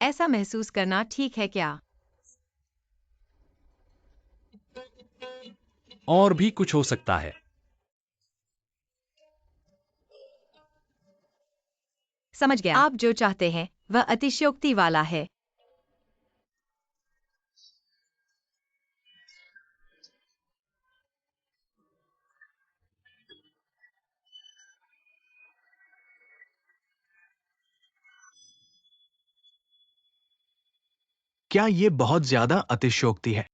ऐसा महसूस करना ठीक है क्या? और भी कुछ हो सकता है। समझ गया। आप जो चाहते हैं वह अतिशयोक्ति वाला है। क्या ये बहुत ज्यादा अतिशयोक्ति है?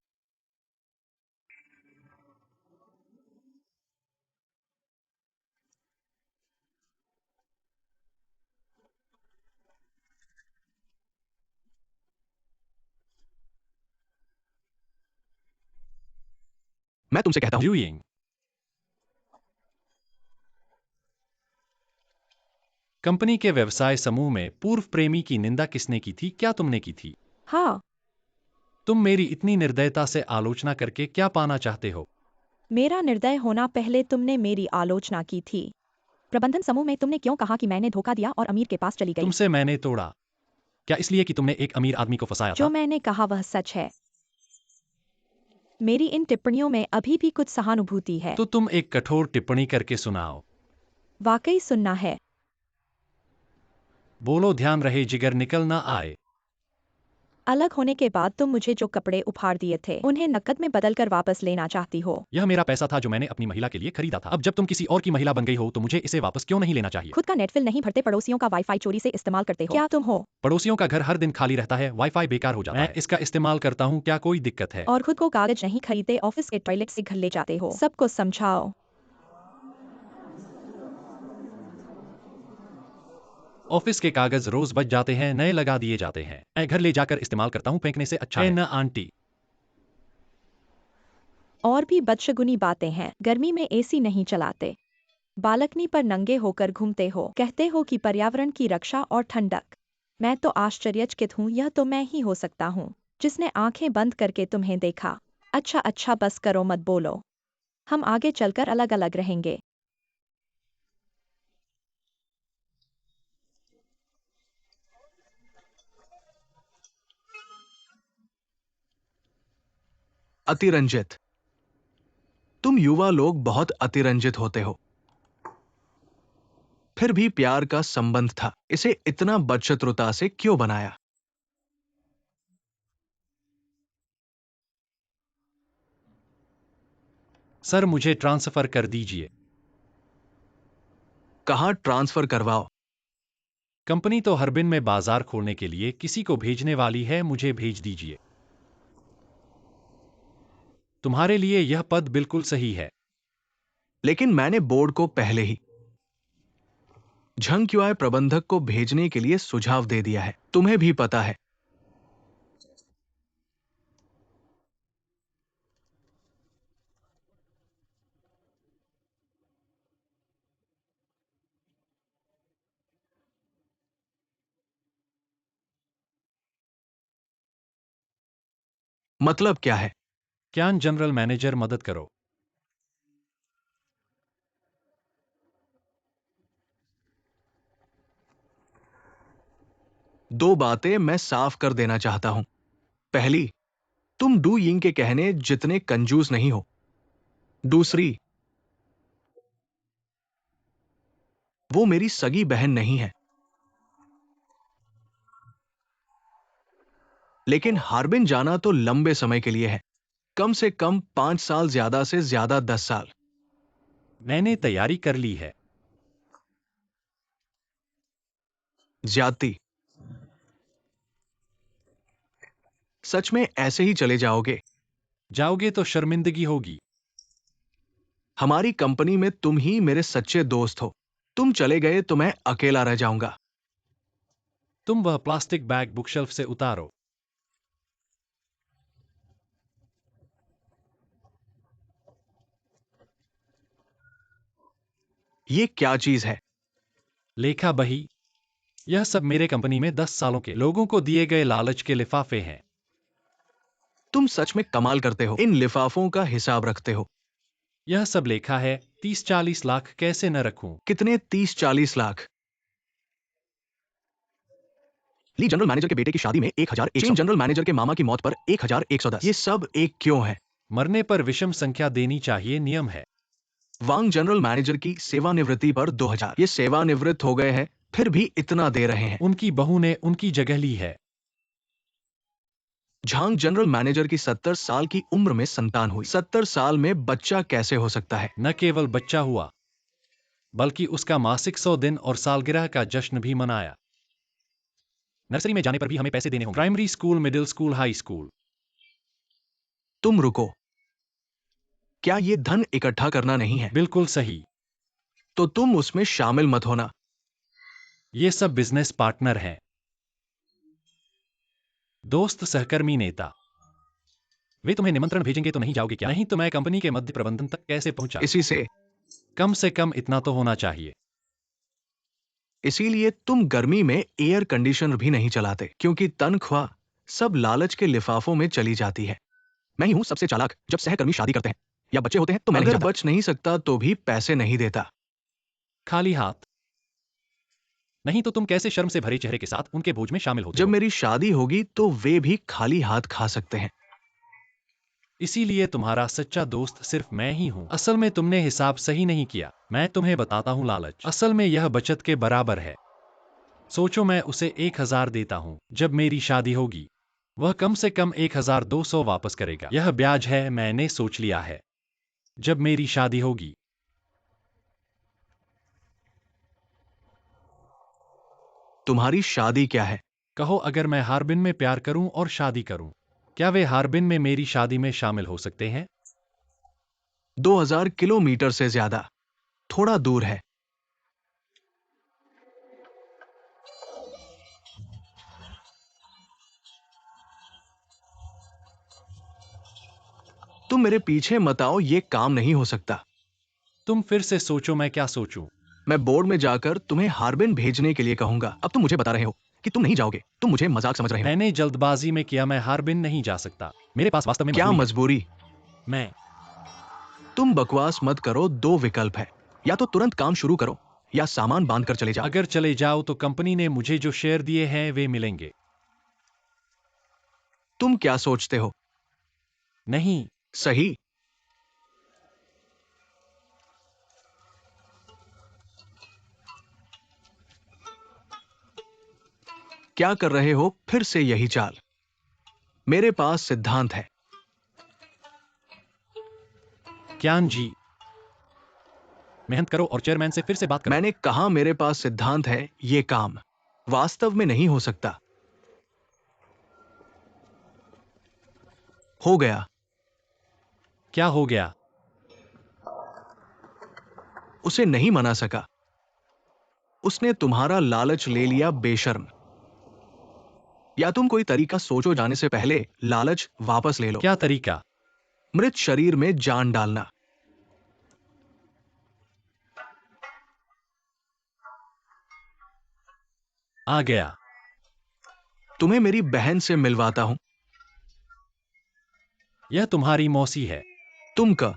मैं तुमसे कहता हूं, ड्यूइंग। कंपनी के व्यवसाय समूह में पूर्व प्रेमी की निंदा किसने की थी? क्या तुमने की थी? हाँ, तुम मेरी इतनी निर्दयता से आलोचना करके क्या पाना चाहते हो? मेरा निर्दय होना पहले तुमने मेरी आलोचना की थी। प्रबंधन समूह में तुमने क्यों कहा कि मैंने धोखा दिया और अमीर के पास चली गई? तुमसे मैंने तोड़ा। क्या इसलिए कि तुमने एक अमीर आदमी को फंसाया जो था? मैंने कहा वह सच है। मेरी इन टिप्पणियों में अभी भी कुछ सहानुभूति है। तो तुम एक कठोर टिप्पणी करके सुनाओ। वाकई सुनना है। बोलो, ध्यान रहे जिगर निकल ना आए। अलग होने के बाद तुम मुझे जो कपड़े उपहार दिए थे उन्हें नकद में बदलकर वापस लेना चाहती हो। यह मेरा पैसा था जो मैंने अपनी महिला के लिए खरीदा था। अब जब तुम किसी और की महिला बन गई हो तो मुझे इसे वापस क्यों नहीं लेना चाहिए? खुद का नेटफिल नहीं भरते, पड़ोसियों का वाईफाई चोरी से इस्तेमाल करते हो। क्या तुम हो? पड़ोसियों का घर हर दिन खाली रहता है, वाईफाई बेकार हो जाता है। इसका इस्तेमाल करता हूँ, क्या कोई दिक्कत है? और खुद को कागज नहीं खरीदते, ऑफिस के टॉयलेट से घर ले जाते हो। सबको समझाओ। ऑफिस के कागज रोज बच जाते हैं, नए लगा दिए जाते हैं। मैं घर ले जाकर इस्तेमाल करता हूँ, फेंकने से अच्छा है। न आंटी। और भी बदशगुनी बातें हैं। गर्मी में एसी नहीं चलाते, बालकनी पर नंगे होकर घूमते हो, कहते हो कि पर्यावरण की रक्षा और ठंडक। मैं तो आश्चर्यचकित हूँ, यह तो मैं ही हो सकता हूँ जिसने आंखें बंद करके तुम्हें देखा। अच्छा अच्छा, बस करो, मत बोलो। हम आगे चलकर अलग अलग रहेंगे। अतिरंजित। तुम युवा लोग बहुत अतिरंजित होते हो। फिर भी प्यार का संबंध था, इसे इतना बदशत्रुता से क्यों बनाया? सर, मुझे ट्रांसफर कर दीजिए। कहां ट्रांसफर करवाओ? कंपनी तो हर्बिन में बाजार खोलने के लिए किसी को भेजने वाली है, मुझे भेज दीजिए। तुम्हारे लिए यह पद बिल्कुल सही है। लेकिन मैंने बोर्ड को पहले ही झंग क्यूआई प्रबंधक को भेजने के लिए सुझाव दे दिया है, तुम्हें भी पता है। मतलब क्या है? क्यान जनरल मैनेजर, मदद करो। दो बातें मैं साफ कर देना चाहता हूं। पहली, तुम डू यिंग के कहने जितने कंजूस नहीं हो। दूसरी, वो मेरी सगी बहन नहीं है। लेकिन हार्बिन जाना तो लंबे समय के लिए है, कम से कम 5 साल, ज्यादा से ज्यादा 10 साल। मैंने तैयारी कर ली है। ज्यादती। सच में ऐसे ही चले जाओगे? जाओगे तो शर्मिंदगी होगी। हमारी कंपनी में तुम ही मेरे सच्चे दोस्त हो। तुम चले गए तो मैं अकेला रह जाऊंगा। तुम वह प्लास्टिक बैग बुकशेल्फ से उतारो। ये क्या चीज है? लेखा बही। यह सब मेरे कंपनी में 10 सालों के लोगों को दिए गए लालच के लिफाफे हैं। तुम सच में कमाल करते हो, इन लिफाफों का हिसाब रखते हो। यह सब लेखा है, 30-40 लाख कैसे न रखूं? कितने? 30-40 लाख? लीड जनरल मैनेजर के बेटे की शादी में 1100, चीन जनरल मैनेजर के मामा की मौत पर 1110। ये सब एक क्यों है? मरने पर विषम संख्या देनी चाहिए, नियम है। वांग जनरल मैनेजर की सेवानिवृत्ति पर 2000। ये सेवानिवृत्त हो गए हैं फिर भी इतना दे रहे हैं। उनकी बहू ने उनकी जगह ली है। झांग जनरल मैनेजर की 70 साल की उम्र में संतान हुई। 70 साल में बच्चा कैसे हो सकता है? न केवल बच्चा हुआ बल्कि उसका मासिक 100 दिन और सालगिरह का जश्न भी मनाया। नर्सरी में जाने पर भी हमें पैसे देने होंगे। Primary school, middle school, high school. तुम रुको, क्या ये धन इकट्ठा करना नहीं है? बिल्कुल सही। तो तुम उसमें शामिल मत होना। ये सब बिजनेस पार्टनर हैं। दोस्त, सहकर्मी, नेता। वे तुम्हें निमंत्रण भेजेंगे तो नहीं जाओगे क्या? नहीं तो मैं कंपनी के मध्य प्रबंधन तक कैसे पहुंचा? इसी से कम इतना तो होना चाहिए। इसीलिए तुम गर्मी में एयर कंडीशनर भी नहीं चलाते, क्योंकि तनख्वाह सब लालच के लिफाफों में चली जाती है। मैं ही हूं सबसे चालाक। जब सहकर्मी शादी करते हैं या बच्चे होते हैं तो मैं अगर बच नहीं सकता तो भी पैसे नहीं देता। खाली हाथ नहीं तो तुम कैसे शर्म से भरे चेहरे के साथ उनके भोज में शामिल होते जब हो? मेरी शादी होगी तो वे भी खाली हाथ खा सकते हैं। इसीलिए तुम्हारा सच्चा दोस्त सिर्फ मैं ही हूं। असल में तुमने हिसाब सही नहीं किया। मैं तुम्हें बताता हूं, लालच असल में यह बचत के बराबर है। सोचो, मैं उसे 1000 देता हूं। जब मेरी शादी होगी वह कम से कम 1200 वापस करेगा। यह ब्याज है, मैंने सोच लिया है। जब मेरी शादी होगी। तुम्हारी शादी क्या है? कहो, अगर मैं हार्बिन में प्यार करूं और शादी करूं, क्या वे हार्बिन में मेरी शादी में शामिल हो सकते हैं? 2000 किलोमीटर से ज्यादा, थोड़ा दूर है। तुम मेरे पीछे मत आओ, ये काम नहीं हो सकता। तुम फिर से सोचो, मैं क्या सोचूं? मैं बोर्ड में जाकर तुम्हें हार्बिन भेजने के लिए कहूंगा। अब तुम मुझे बता रहे हो कि तुम नहीं जाओगे। तुम मुझे मजाक समझ रहे हो। मैंने जल्दबाजी में किया। मैं हार्बिन नहीं जा सकता। मेरे पास वास्तव में क्या मजबूरी मजबूरी? है। मैं तुम बकवास मत करो। दो विकल्प है, या तो तुरंत काम शुरू करो या सामान बांध कर चले जाओ। अगर चले जाओ तो कंपनी ने मुझे जो शेयर दिए हैं वे मिलेंगे। तुम क्या सोचते हो? नहीं। सही। क्या कर रहे हो? फिर से यही चाल। मेरे पास सिद्धांत है। क्यान जी, मेहनत करो और चेयरमैन से फिर से बात करो। मैंने कहा मेरे पास सिद्धांत है। ये काम वास्तव में नहीं हो सकता। हो गया। क्या हो गया? उसे नहीं मना सका। उसने तुम्हारा लालच ले लिया, बेशर्म। या तुम कोई तरीका सोचो, जाने से पहले लालच वापस ले लो। क्या तरीका? मृत शरीर में जान डालना। आ गया। तुम्हें मेरी बहन से मिलवाता हूं। यह तुम्हारी मौसी है। तुम का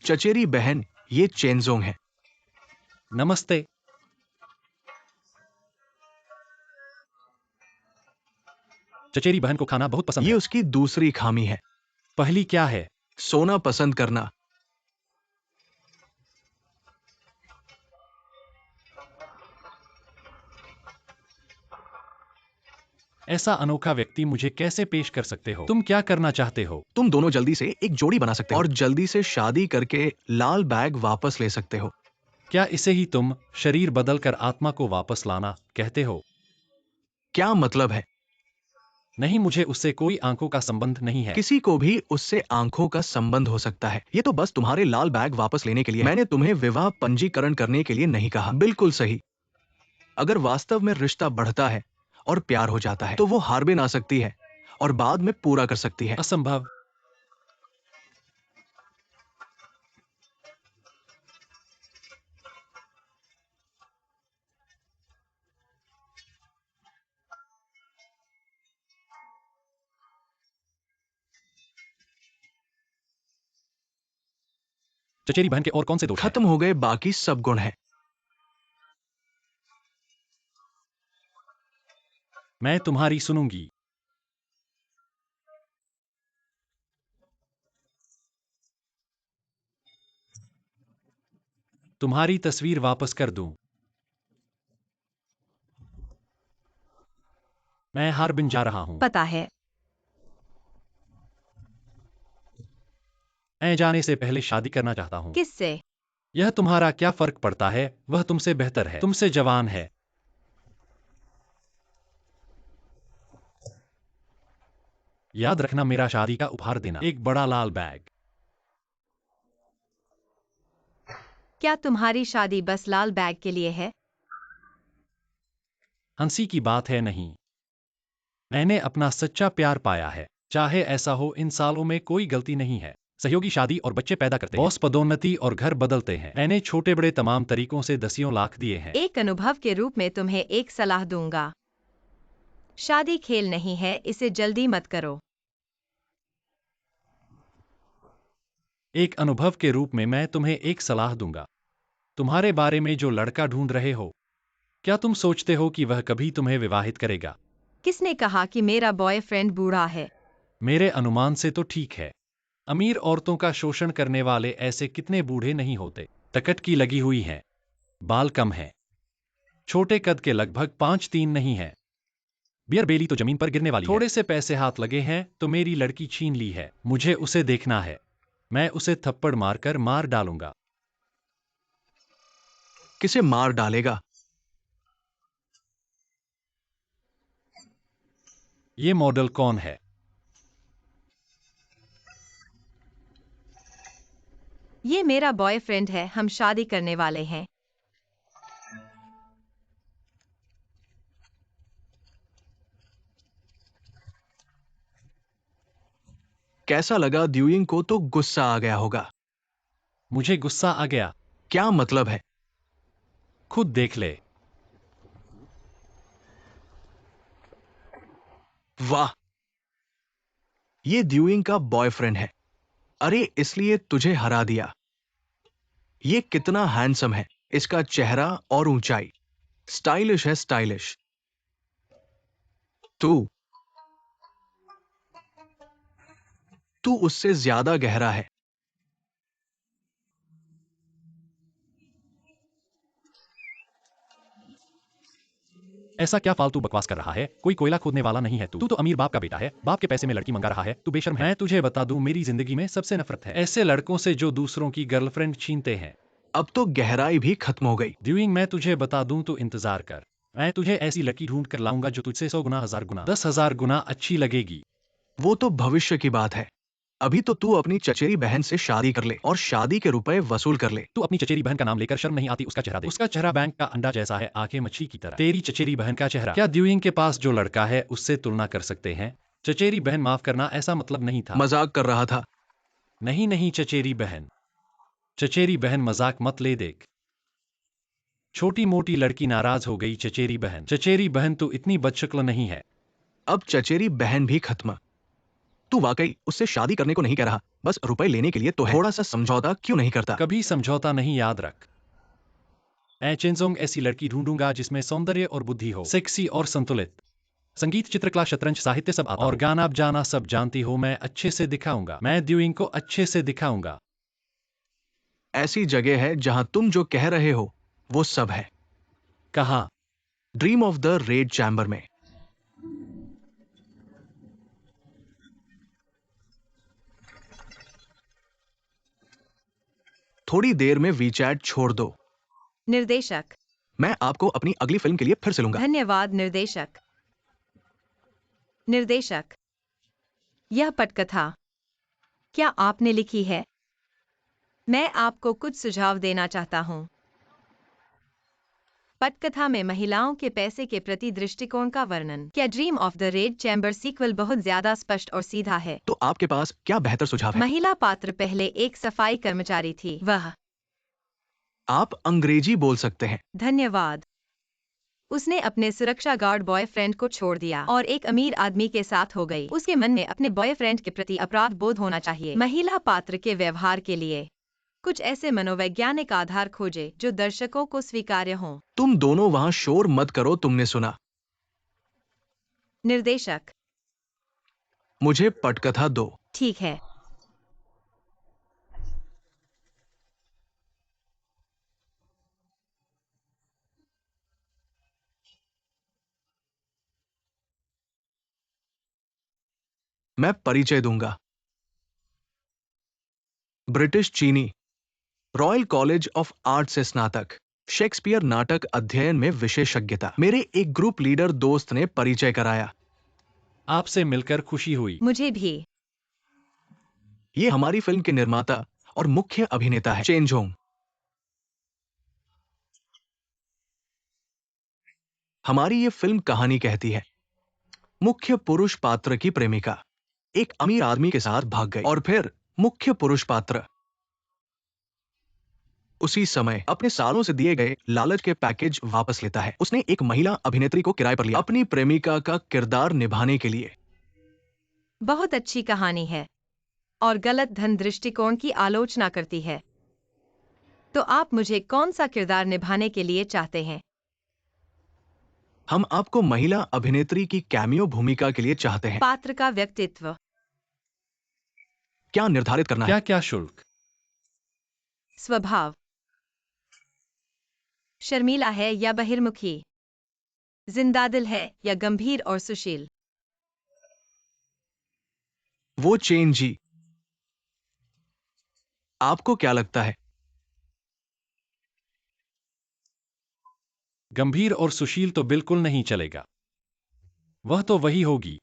चचेरी बहन, ये चेनजोंग है। नमस्ते। चचेरी बहन को खाना बहुत पसंद ये है। उसकी दूसरी खामी है, पहली क्या है? सोना पसंद करना। ऐसा अनोखा व्यक्ति मुझे कैसे पेश कर सकते हो? तुम क्या करना चाहते हो? तुम दोनों जल्दी से एक जोड़ी बना सकते हो और जल्दी से शादी करके लाल बैग वापस ले सकते हो। क्या इसे ही तुम शरीर बदलकर आत्मा को वापस लाना कहते हो? क्या मतलब है? नहीं, मुझे उससे कोई आंखों का संबंध नहीं है। किसी को भी उससे आंखों का संबंध हो सकता है। ये तो बस तुम्हारे लाल बैग वापस लेने के लिए। मैंने तुम्हें विवाह पंजीकरण करने के लिए नहीं कहा। बिल्कुल सही। अगर वास्तव में रिश्ता बढ़ता है और प्यार हो जाता है तो वो हार्बिन आ सकती है और बाद में पूरा कर सकती है। असंभव। चचेरी बहन के और कौन से दोष हैं? खत्म हो गए बाकी सब गुण हैं। मैं तुम्हारी सुनूंगी। तुम्हारी तस्वीर वापस कर दूं। मैं हार्बिन जा रहा हूं। पता है। मैं जाने से पहले शादी करना चाहता हूं। किससे? यह तुम्हारा क्या फर्क पड़ता है? वह तुमसे बेहतर है, तुमसे जवान है। याद रखना, मेरा शादी का उपहार देना एक बड़ा लाल बैग। क्या तुम्हारी शादी बस लाल बैग के लिए है? हंसी की बात है, नहीं। मैंने अपना सच्चा प्यार पाया है। चाहे ऐसा हो, इन सालों में कोई गलती नहीं है। सहयोगी शादी और बच्चे पैदा करते हैं, बॉस पदोन्नति और घर बदलते हैं। मैंने छोटे बड़े तमाम तरीकों से दसियों लाख दिए हैं। एक अनुभव के रूप में तुम्हें एक सलाह दूंगा। शादी खेल नहीं है, इसे जल्दी मत करो। एक अनुभव के रूप में मैं तुम्हें एक सलाह दूंगा। तुम्हारे बारे में जो लड़का ढूंढ रहे हो, क्या तुम सोचते हो कि वह कभी तुम्हें विवाहित करेगा? किसने कहा कि मेरा बॉयफ्रेंड बूढ़ा है? मेरे अनुमान से तो ठीक है। अमीर औरतों का शोषण करने वाले ऐसे कितने बूढ़े नहीं होते। टकट की लगी हुई है, बाल कम है, छोटे कद के, लगभग 5'3" नहीं है। बियर बेली तो जमीन पर गिरने वाली है। थोड़े से पैसे हाथ लगे हैं तो मेरी लड़की छीन ली है। मुझे उसे देखना है। मैं उसे थप्पड़ मारकर मार डालूंगा। किसे मार डालेगा? ये मॉडल कौन है? ये मेरा बॉयफ्रेंड है, हम शादी करने वाले हैं। कैसा लगा? ड्यूइंग को तो गुस्सा आ गया होगा। मुझे गुस्सा आ गया। क्या मतलब है? खुद देख ले। वाह, ये ड्यूइंग का बॉयफ्रेंड है। अरे, इसलिए तुझे हरा दिया। ये कितना हैंडसम है, इसका चेहरा और ऊंचाई। स्टाइलिश है, स्टाइलिश। तू तू उससे ज्यादा गहरा है। ऐसा क्या फालतू बकवास कर रहा है? कोई कोयला खोदने वाला नहीं है तू तो अमीर बाप का बेटा है। बाप के पैसे में लड़की मंगा रहा है। तू बेशर्म है। मैं तुझे बता दूं, मेरी जिंदगी में सबसे नफरत है ऐसे लड़कों से जो दूसरों की गर्लफ्रेंड छीनते हैं। अब तो गहराई भी खत्म हो गई। ड्यूइंग, मैं तुझे बता दूं तो इंतजार कर। मैं तुझे ऐसी लड़की ढूंढ कर लाऊंगा जो तुझसे 100 गुना, 1000 गुना, 10,000 गुना अच्छी लगेगी। वो तो भविष्य की बात है। अभी तो तू अपनी चचेरी बहन से शादी कर ले और शादी के रुपए वसूल कर ले। तू अपनी चचेरी बहन का नाम लेकर शर्म नहीं आती? उसका चेहरा देख। उसका चेहरा बैंक का अंडा जैसा है, आंखें मच्छी की तरह। तेरी चचेरी बहन का चेहरा क्या ड्यूइंग के पास जो लड़का है उससे तुलना कर सकते हैं? चचेरी बहन, माफ करना, ऐसा मतलब नहीं था। मजाक कर रहा था। नहीं नहीं, चचेरी बहन। चचेरी बहन, मजाक मत ले। देख, छोटी मोटी लड़की नाराज हो गई। चचेरी बहन, चचेरी बहन तो इतनी बदशक्ल नहीं है। अब चचेरी बहन भी खत्म। तू वाकई उससे शादी करने को नहीं कह रहा, बस रुपए लेने के लिए तो है। थोड़ा सा समझौता क्यों नहीं करता? कभी समझौता नहीं, याद रख। मैं चेंजोंग ऐसी लड़की ढूंढूंगा जिसमें सौंदर्य और बुद्धि हो, सेक्सी और संतुलित। संगीत, चित्रकला, शतरंज, साहित्य सब आता और गाना बजाना सब जानती हो। मैं अच्छे से दिखाऊंगा। मैं ड्यूइंग को अच्छे से दिखाऊंगा। ऐसी जगह है जहां तुम जो कह रहे हो वो सब है। कहाँ? Dream of the red chamber में। थोड़ी देर में वीचैट छोड़ दो। निर्देशक। मैं आपको अपनी अगली फिल्म के लिए फिर से लूंगा। धन्यवाद निर्देशक। निर्देशक, यह पटकथा क्या आपने लिखी है? मैं आपको कुछ सुझाव देना चाहता हूँ। पटकथा में महिलाओं के पैसे के प्रति दृष्टिकोण का वर्णन। क्या dream of the red chamber sequel बहुत ज्यादा स्पष्ट और सीधा है? तो आपके पास क्या बेहतर सुझाव है? महिला पात्र पहले एक सफाई कर्मचारी थी। वह आप अंग्रेजी बोल सकते हैं। धन्यवाद। उसने अपने सुरक्षा गार्ड बॉयफ्रेंड को छोड़ दिया और एक अमीर आदमी के साथ हो गई। उसके मन में अपने बॉयफ्रेंड के प्रति अपराध बोध होना चाहिए। महिला पात्र के व्यवहार के लिए कुछ ऐसे मनोवैज्ञानिक आधार खोजे जो दर्शकों को स्वीकार्य हों। तुम दोनों वहां शोर मत करो, तुमने सुना? निर्देशक। मुझे पटकथा दो। ठीक है। मैं परिचय दूंगा। ब्रिटिश चीनी, रॉयल कॉलेज ऑफ आर्ट से स्नातक, शेक्सपियर नाटक अध्ययन में विशेषज्ञता। मेरे एक ग्रुप लीडर दोस्त ने परिचय कराया। आपसे मिलकर खुशी हुई। मुझे भी। ये हमारी फिल्म के निर्माता और मुख्य अभिनेता है, चेन जोंग। हमारी ये फिल्म कहानी कहती है, मुख्य पुरुष पात्र की प्रेमिका एक अमीर आदमी के साथ भाग गई और फिर मुख्य पुरुष पात्र उसी समय अपने सालों से दिए गए लालच के पैकेज वापस लेता है। उसने एक महिला अभिनेत्री को किराए पर लिया अपनी प्रेमिका का किरदार निभाने के लिए। बहुत अच्छी कहानी है और गलत धन दृष्टिकोण की आलोचना करती है। तो आप मुझे कौन सा किरदार निभाने के लिए चाहते हैं? हम आपको महिला अभिनेत्री की कैमियो भूमिका के लिए चाहते हैं। पात्र का व्यक्तित्व। क्या निर्धारित करना है? क्या क्या शुल्क? स्वभाव। शर्मीला है या बहिर्मुखी? जिंदादिल है या गंभीर और सुशील? वो चेन जी। आपको क्या लगता है? गंभीर और सुशील तो बिल्कुल नहीं चलेगा। वह तो वही होगी,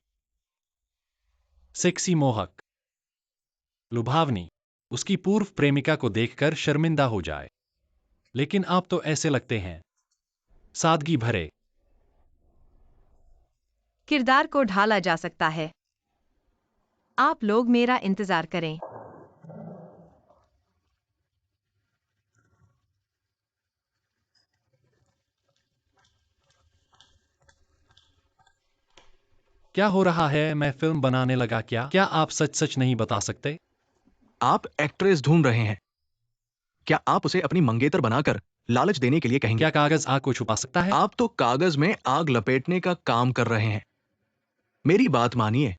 सेक्सी, मोहक, लुभावनी, उसकी पूर्व प्रेमिका को देखकर शर्मिंदा हो जाए। लेकिन आप तो ऐसे लगते हैं, सादगी भरे। किरदार को ढाला जा सकता है। आप लोग मेरा इंतजार करें। क्या हो रहा है? मैं फिल्म बनाने लगा क्या? क्या आप सच सच नहीं बता सकते? आप एक्ट्रेस ढूंढ रहे हैं। क्या आप उसे अपनी मंगेतर बनाकर लालच देने के लिए कहेंगे? क्या कागज आग को छुपा सकता है? आप तो कागज में आग लपेटने का काम कर रहे हैं। मेरी बात मानिए।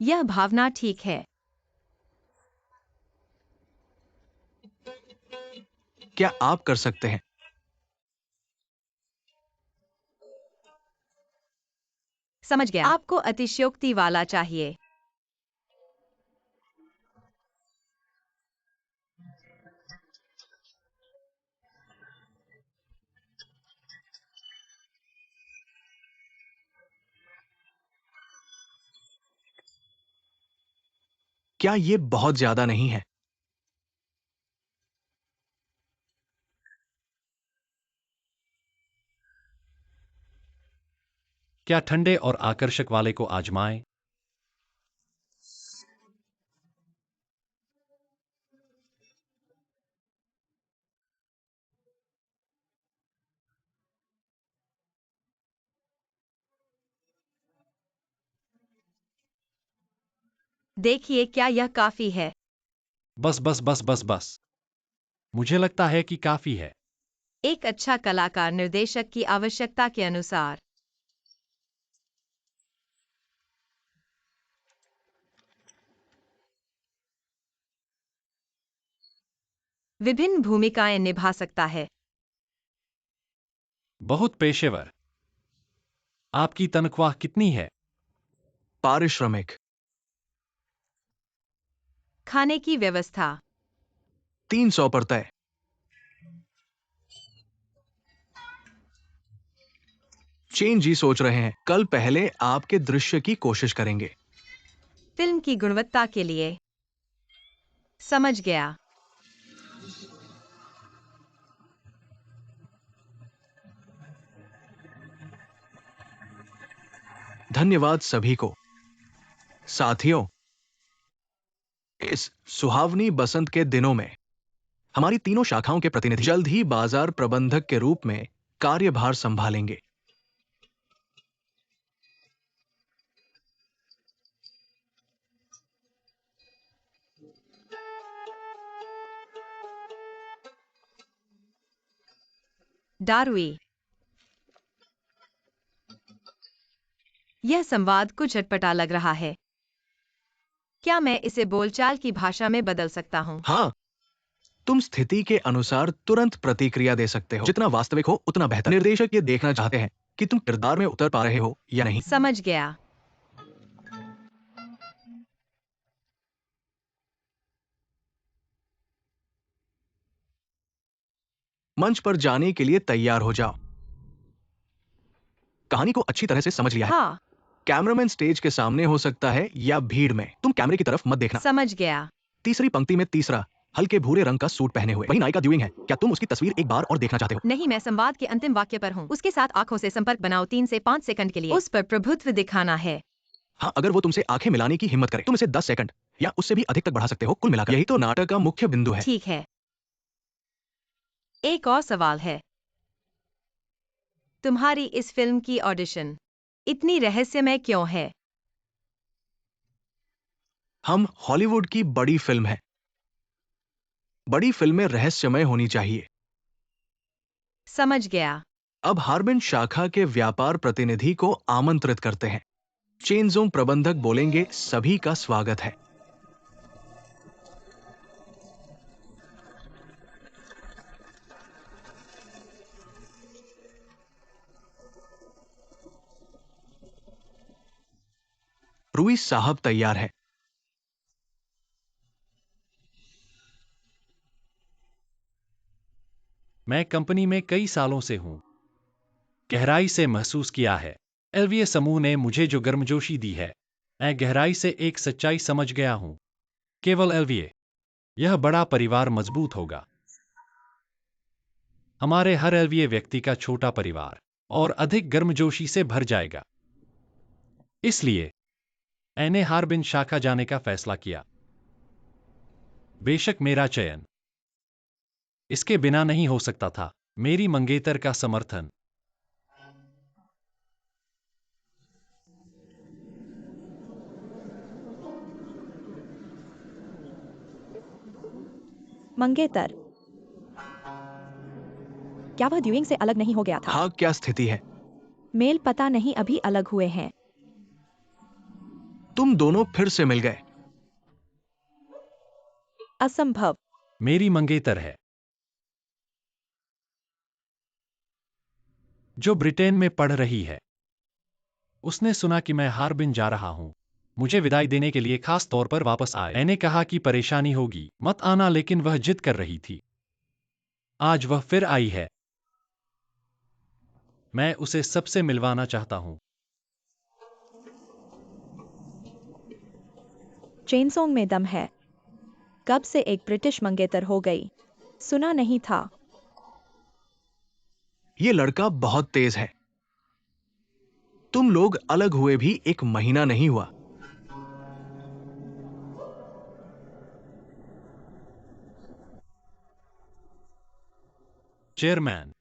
यह भावना ठीक है। क्या आप कर सकते हैं? समझ गया। आपको अतिशयोक्ति वाला चाहिए। क्या ये बहुत ज्यादा नहीं है? क्या ठंडे और आकर्षक वाले को आजमाएं? देखिए, क्या यह काफी है? बस बस बस बस बस। मुझे लगता है कि काफी है। एक अच्छा कलाकार निर्देशक की आवश्यकता के अनुसार। विभिन्न भूमिकाएं निभा सकता है। बहुत पेशेवर। आपकी तनख्वाह कितनी है? पारिश्रमिक खाने की व्यवस्था। 300 पर तय। चेन जी सोच रहे हैं, कल पहले आपके दृश्य की कोशिश करेंगे। फिल्म की गुणवत्ता के लिए। समझ गया। धन्यवाद सभी को। साथियों, इस सुहावनी बसंत के दिनों में हमारी तीनों शाखाओं के प्रतिनिधि जल्द ही बाजार प्रबंधक के रूप में कार्यभार संभालेंगे। डार्वी, यह संवाद कुछ अटपटा लग रहा है। क्या मैं इसे बोलचाल की भाषा में बदल सकता हूँ? हाँ, तुम स्थिति के अनुसार तुरंत प्रतिक्रिया दे सकते हो। जितना वास्तविक हो उतना बेहतर। निर्देशक ये देखना चाहते हैं कि तुम किरदार में उतर पा रहे हो या नहीं। समझ गया। मंच पर जाने के लिए तैयार हो जाओ। कहानी को अच्छी तरह से समझ लिया है। हाँ, कैमरामैन स्टेज के सामने हो सकता है या भीड़ में। तुम कैमरे की तरफ मत देखना। समझ गया। तीसरी पंक्ति में तीसरा, हल्के भूरे रंग का सूट पहने हुए। वही नायिका ड्यूइंग है। क्या तुम उसकी तस्वीर एक बार और देखना चाहते हो? नहीं, मैं संवाद के अंतिम वाक्य पर हूँ। उसके साथ आंखों से संपर्क बनाओ 3 से 5 सेकंड के लिए। उस पर प्रभुत्व दिखाना है। हाँ, अगर वो तुमसे आंखें मिलाने की हिम्मत करे, तुम इसे 10 सेकंड या उससे भी अधिक तक बढ़ा सकते हो। कुल मिलाकर यही तो नाटक का मुख्य बिंदु है। ठीक है। एक और सवाल है। तुम्हारी इस फिल्म की ऑडिशन इतनी रहस्यमय क्यों है? हम हॉलीवुड की बड़ी फिल्म है। बड़ी फिल्में रहस्यमय होनी चाहिए। समझ गया। अब हार्बिन शाखा के व्यापार प्रतिनिधि को आमंत्रित करते हैं। चेनजोंग प्रबंधक बोलेंगे, सभी का स्वागत है। रुई साहब तैयार है। मैं कंपनी में कई सालों से हूं। गहराई से महसूस किया है। एलवीए समूह ने मुझे जो गर्मजोशी दी है, मैं गहराई से एक सच्चाई समझ गया हूं। केवल एलवीए, यह बड़ा परिवार मजबूत होगा। हमारे हर एलवीए व्यक्ति का छोटा परिवार और अधिक गर्मजोशी से भर जाएगा। इसलिए मैंने हार्बिन शाखा जाने का फैसला किया। बेशक मेरा चयन इसके बिना नहीं हो सकता था। मेरी मंगेतर का समर्थन। मंगेतर, क्या वह ड्यूइंग से अलग नहीं हो गया था? हाँ, क्या स्थिति है? मेल पता नहीं, अभी अलग हुए हैं। तुम दोनों फिर से मिल गए। असंभव। मेरी मंगेतर है, जो ब्रिटेन में पढ़ रही है। उसने सुना कि मैं हार्बिन जा रहा हूं। मुझे विदाई देने के लिए खास तौर पर वापस आए। मैंने कहा कि परेशानी होगी, मत आना, लेकिन वह जिद कर रही थी। आज वह फिर आई है। मैं उसे सबसे मिलवाना चाहता हूं। चेनसोंग में दम है। कब से एक ब्रिटिश मंगेतर हो गई? सुना नहीं था। ये लड़का बहुत तेज है। तुम लोग अलग हुए भी 1 महीना नहीं हुआ। चेयरमैन,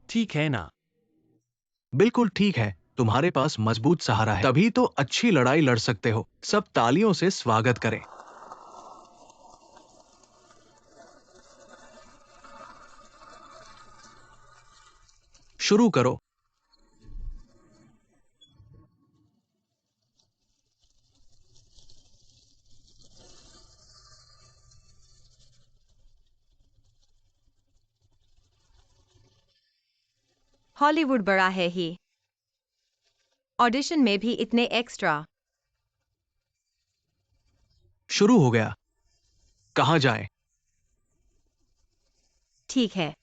ठीक है ना? बिल्कुल ठीक है। तुम्हारे पास मजबूत सहारा है, तभी तो अच्छी लड़ाई लड़ सकते हो। सब तालियों से स्वागत करें। शुरू करो। हॉलीवुड बड़ा है ही। ऑडिशन में भी इतने एक्स्ट्रा। शुरू हो गया। कहाँ जाएं? ठीक है।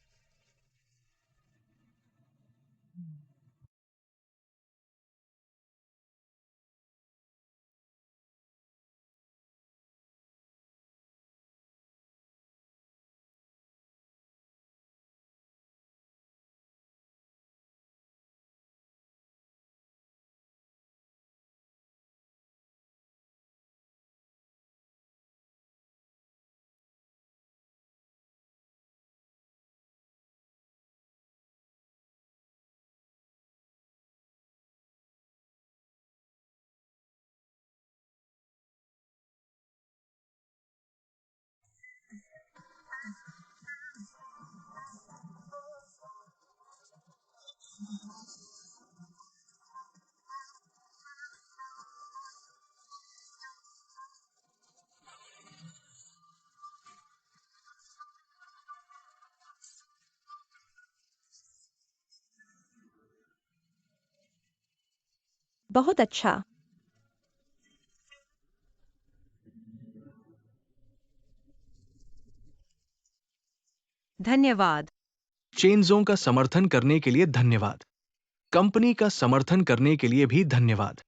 बहुत अच्छा। धन्यवाद। चेनजों का समर्थन करने के लिए धन्यवाद। कंपनी का समर्थन करने के लिए भी धन्यवाद।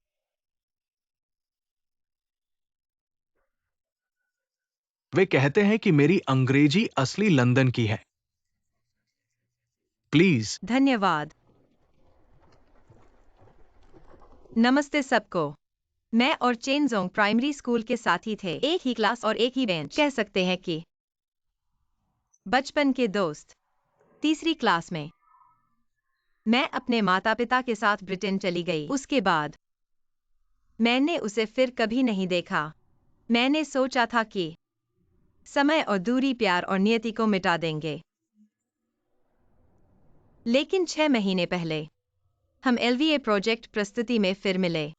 वे कहते हैं कि मेरी अंग्रेजी असली लंदन की है। प्लीज। धन्यवाद। नमस्ते सबको। मैं और चेनजोंग प्राइमरी स्कूल के साथी थे, एक ही क्लास और एक ही बेंच। कह सकते हैं कि बचपन के दोस्त। तीसरी क्लास में मैं अपने माता पिता के साथ ब्रिटेन चली गई। उसके बाद मैंने उसे फिर कभी नहीं देखा। मैंने सोचा था कि समय और दूरी प्यार और नियति को मिटा देंगे। लेकिन 6 महीने पहले हम एलवीए प्रोजेक्ट प्रस्तुति में फिर मिले।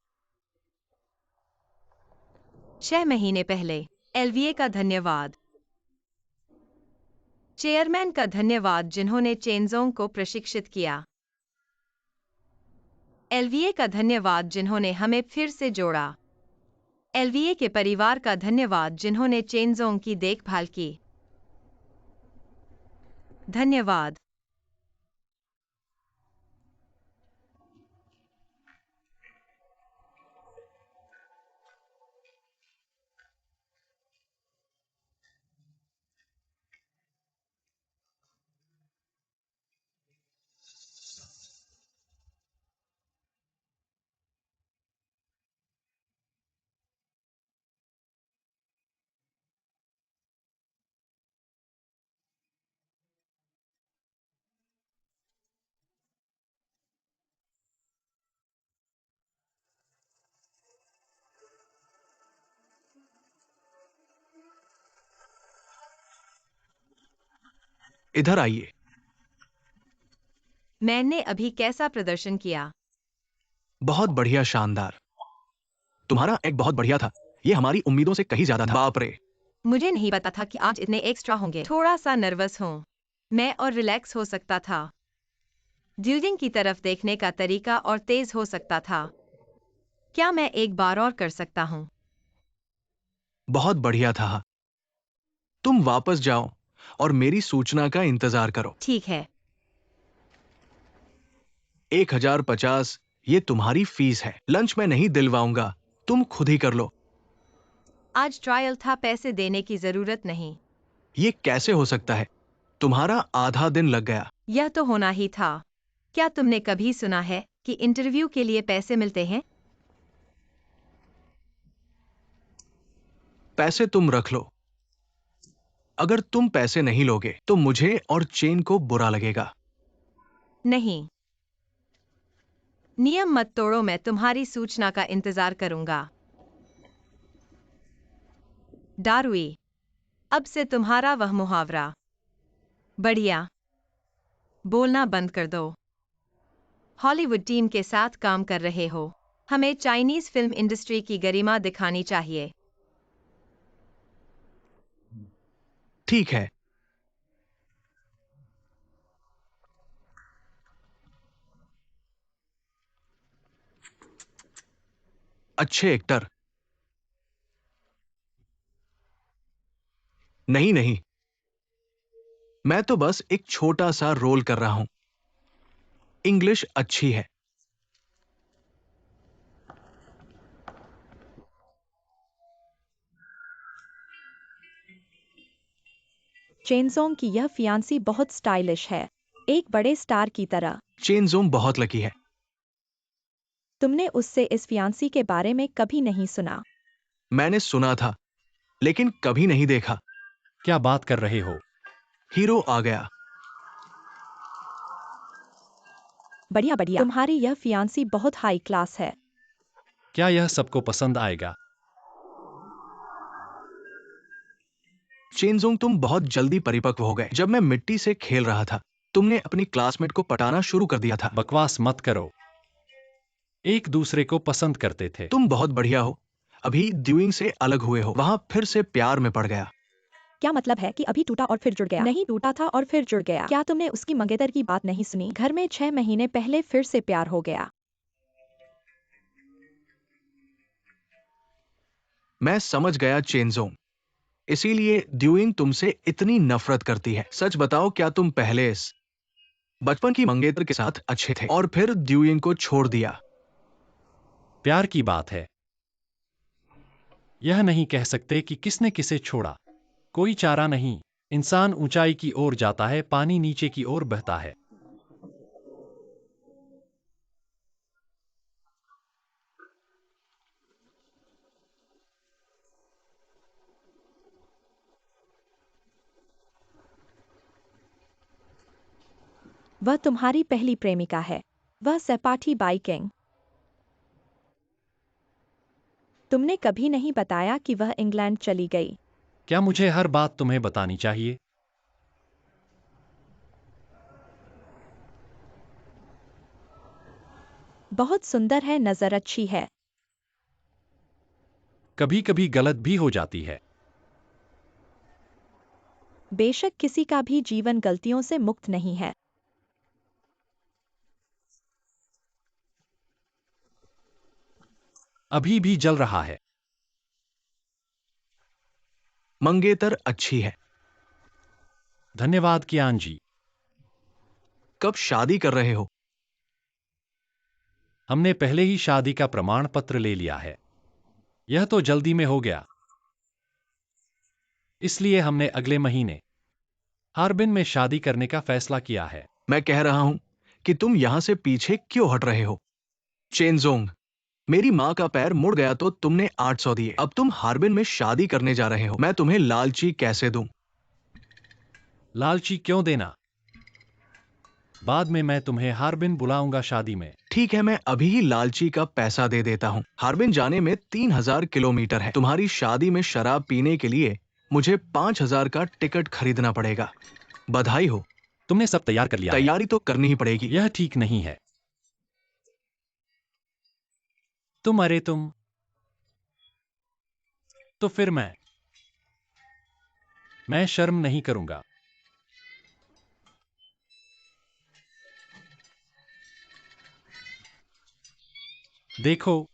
6 महीने पहले एलवीए का धन्यवाद। चेयरमैन का धन्यवाद जिन्होंने चेनजोंग को प्रशिक्षित किया। एलवीए का धन्यवाद जिन्होंने हमें फिर से जोड़ा। एलवीए के परिवार का धन्यवाद जिन्होंने चेनजोंग की देखभाल की। धन्यवाद। इधर आइए। मैंने अभी कैसा प्रदर्शन किया? बहुत बढ़िया, शानदार। तुम्हारा एक बहुत बढ़िया था। ये हमारी उम्मीदों से कहीं ज्यादा था। बाप रे। मुझे नहीं पता था कि आज इतने एक्स्ट्रा होंगे। थोड़ा सा नर्वस हूँ मैं और रिलैक्स हो सकता था। ड्यूडिंग की तरफ देखने का तरीका और तेज हो सकता था। क्या मैं एक बार और कर सकता हूँ? बहुत बढ़िया था। तुम वापस जाओ और मेरी सूचना का इंतजार करो। ठीक है। 1050 ये तुम्हारी फीस है। लंच मैं नहीं दिलवाऊंगा, तुम खुद ही कर लो। आज ट्रायल था, पैसे देने की जरूरत नहीं। ये कैसे हो सकता है? तुम्हारा आधा दिन लग गया। यह तो होना ही था। क्या तुमने कभी सुना है कि इंटरव्यू के लिए पैसे मिलते हैं? पैसे तुम रख लो। अगर तुम पैसे नहीं लोगे तो मुझे और चेन को बुरा लगेगा। नहीं। नियम मत तोड़ो, मैं तुम्हारी सूचना का इंतजार करूंगा। डार्वी, अब से तुम्हारा वह मुहावरा बढ़िया बोलना बंद कर दो। हॉलीवुड टीम के साथ काम कर रहे हो, हमें चाइनीज फिल्म इंडस्ट्री की गरिमा दिखानी चाहिए। ठीक है। अच्छे एक्टर। नहीं नहीं, मैं तो बस एक छोटा सा रोल कर रहा हूं। इंग्लिश अच्छी है। चेनजोंग की यह फियांसी बहुत स्टाइलिश है, एक बड़े स्टार की तरह। चेनजोंग बहुत लकी है। तुमने उससे इस फियांसी के बारे में कभी नहीं सुना? मैंने सुना था लेकिन कभी नहीं देखा। क्या बात कर रहे हो? हीरो आ गया। बढ़िया बढ़िया, तुम्हारी यह फियांसी बहुत हाई क्लास है। क्या यह सबको पसंद आएगा? चेनजोंग, तुम बहुत जल्दी परिपक्व हो गए। जब मैं मिट्टी से खेल रहा था तुमने अपनी क्लासमेट को पटाना शुरू कर दिया था। बकवास मत करो। एक दूसरे को पसंद करते थे। तुम बहुत बढ़िया हो। अभी ड्यूइंग से अलग हुए हो, वहां फिर से प्यार में पड़ गया। क्या मतलब है कि अभी टूटा और फिर जुड़ गया? नहीं, टूटा था और फिर जुड़ गया। क्या तुमने उसकी मंगेतर की बात नहीं सुनी? घर में 6 महीने पहले फिर से प्यार हो गया। मैं समझ गया चेनजोंग, इसीलिए ड्यूइंग तुमसे इतनी नफरत करती है। सच बताओ, क्या तुम पहले इस बचपन की मंगेतर के साथ अच्छे थे और फिर ड्यूइंग को छोड़ दिया? प्यार की बात है। यह नहीं कह सकते कि किसने किसे छोड़ा। कोई चारा नहीं। इंसान ऊंचाई की ओर जाता है, पानी नीचे की ओर बहता है। वह तुम्हारी पहली प्रेमिका है। वह सहपाठी बाइकिंग। तुमने कभी नहीं बताया कि वह इंग्लैंड चली गई। क्या मुझे हर बात तुम्हें बतानी चाहिए? बहुत सुंदर है, नजर अच्छी है। कभी कभी गलत भी हो जाती है। बेशक किसी का भी जीवन गलतियों से मुक्त नहीं है। अभी भी जल रहा है। मंगेतर अच्छी है। धन्यवाद कियान जी। कब शादी कर रहे हो? हमने पहले ही शादी का प्रमाण पत्र ले लिया है। यह तो जल्दी में हो गया, इसलिए हमने अगले महीने हार्बिन में शादी करने का फैसला किया है। मैं कह रहा हूं कि तुम यहां से पीछे क्यों हट रहे हो? चेनजोंग, मेरी माँ का पैर मुड़ गया तो तुमने 800 दिए। अब तुम हार्बिन में शादी करने जा रहे हो। मैं तुम्हें लालची कैसे दूं? लालची क्यों देना? बाद में मैं तुम्हें हार्बिन बुलाऊंगा शादी में। ठीक है, मैं अभी ही लालची का पैसा दे देता हूँ। हार्बिन जाने में 3000 किलोमीटर है। तुम्हारी शादी में शराब पीने के लिए मुझे 5000 का टिकट खरीदना पड़ेगा। बधाई हो। तुमने सब तैयार कर लिया है। तैयारी तो करनी ही पड़ेगी। यह ठीक नहीं है। तुम तो फिर मैं शर्म नहीं करूंगा। देखो,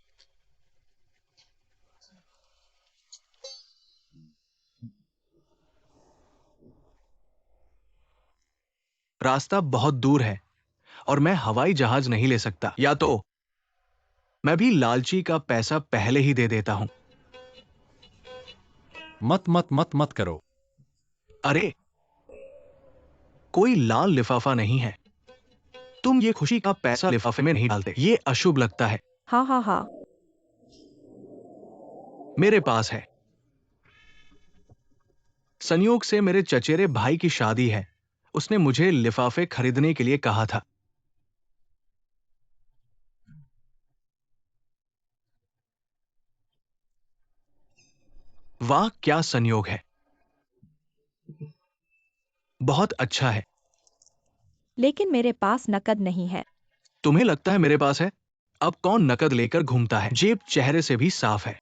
रास्ता बहुत दूर है और मैं हवाई जहाज नहीं ले सकता। या तो मैं भी लालची का पैसा पहले ही दे देता हूं। मत मत मत मत करो। अरे, कोई लाल लिफाफा नहीं है। तुम ये खुशी का पैसा लिफाफे में नहीं डालते। ये अशुभ लगता है। हाँ हाँ हाँ। मेरे पास है। संयोग से मेरे चचेरे भाई की शादी है। उसने मुझे लिफाफे खरीदने के लिए कहा था। वाह, क्या संयोग है। बहुत अच्छा है। लेकिन मेरे पास नकद नहीं है। तुम्हें लगता है मेरे पास है? अब कौन नकद लेकर घूमता है? जेब चेहरे से भी साफ है।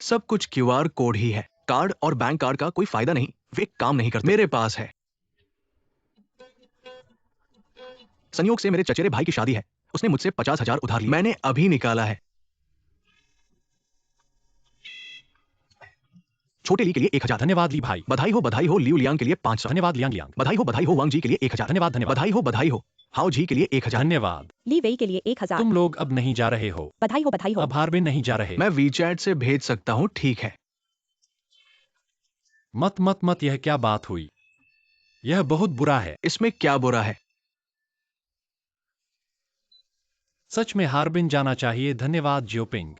सब कुछ क्यूआर कोड ही है। कार्ड और बैंक कार्ड का कोई फायदा नहीं, वे काम नहीं करते। मेरे पास है। संयोग से मेरे चचेरे भाई की शादी है। उसने मुझसे 50,000 उधार लिए। मैंने अभी निकाला है। छोटे ली के लिए 1000। धन्यवाद ली भाई। बधाई हो लियू लियांग के लिए 500। धन्यवाद लियांग लियांग। बधाई हो वांग जी के लिए 1000। धन्यवाद धन्यवाद। बधाई हो हाओ जी के लिए 1000। धन्यवाद। ली वेई के लिए 1000। तुम लोग अब नहीं जा रहे हो। बधाई हो। अब हार्बिन नहीं जा रहे। मैं वीचैट से भेज सकता हूं, ठीक है? मत मत मत, यह क्या बात हुई? यह बहुत बुरा है। इसमें क्या बुरा है? सच में हार्बिन जाना चाहिए। धन्यवाद जियोपिंग।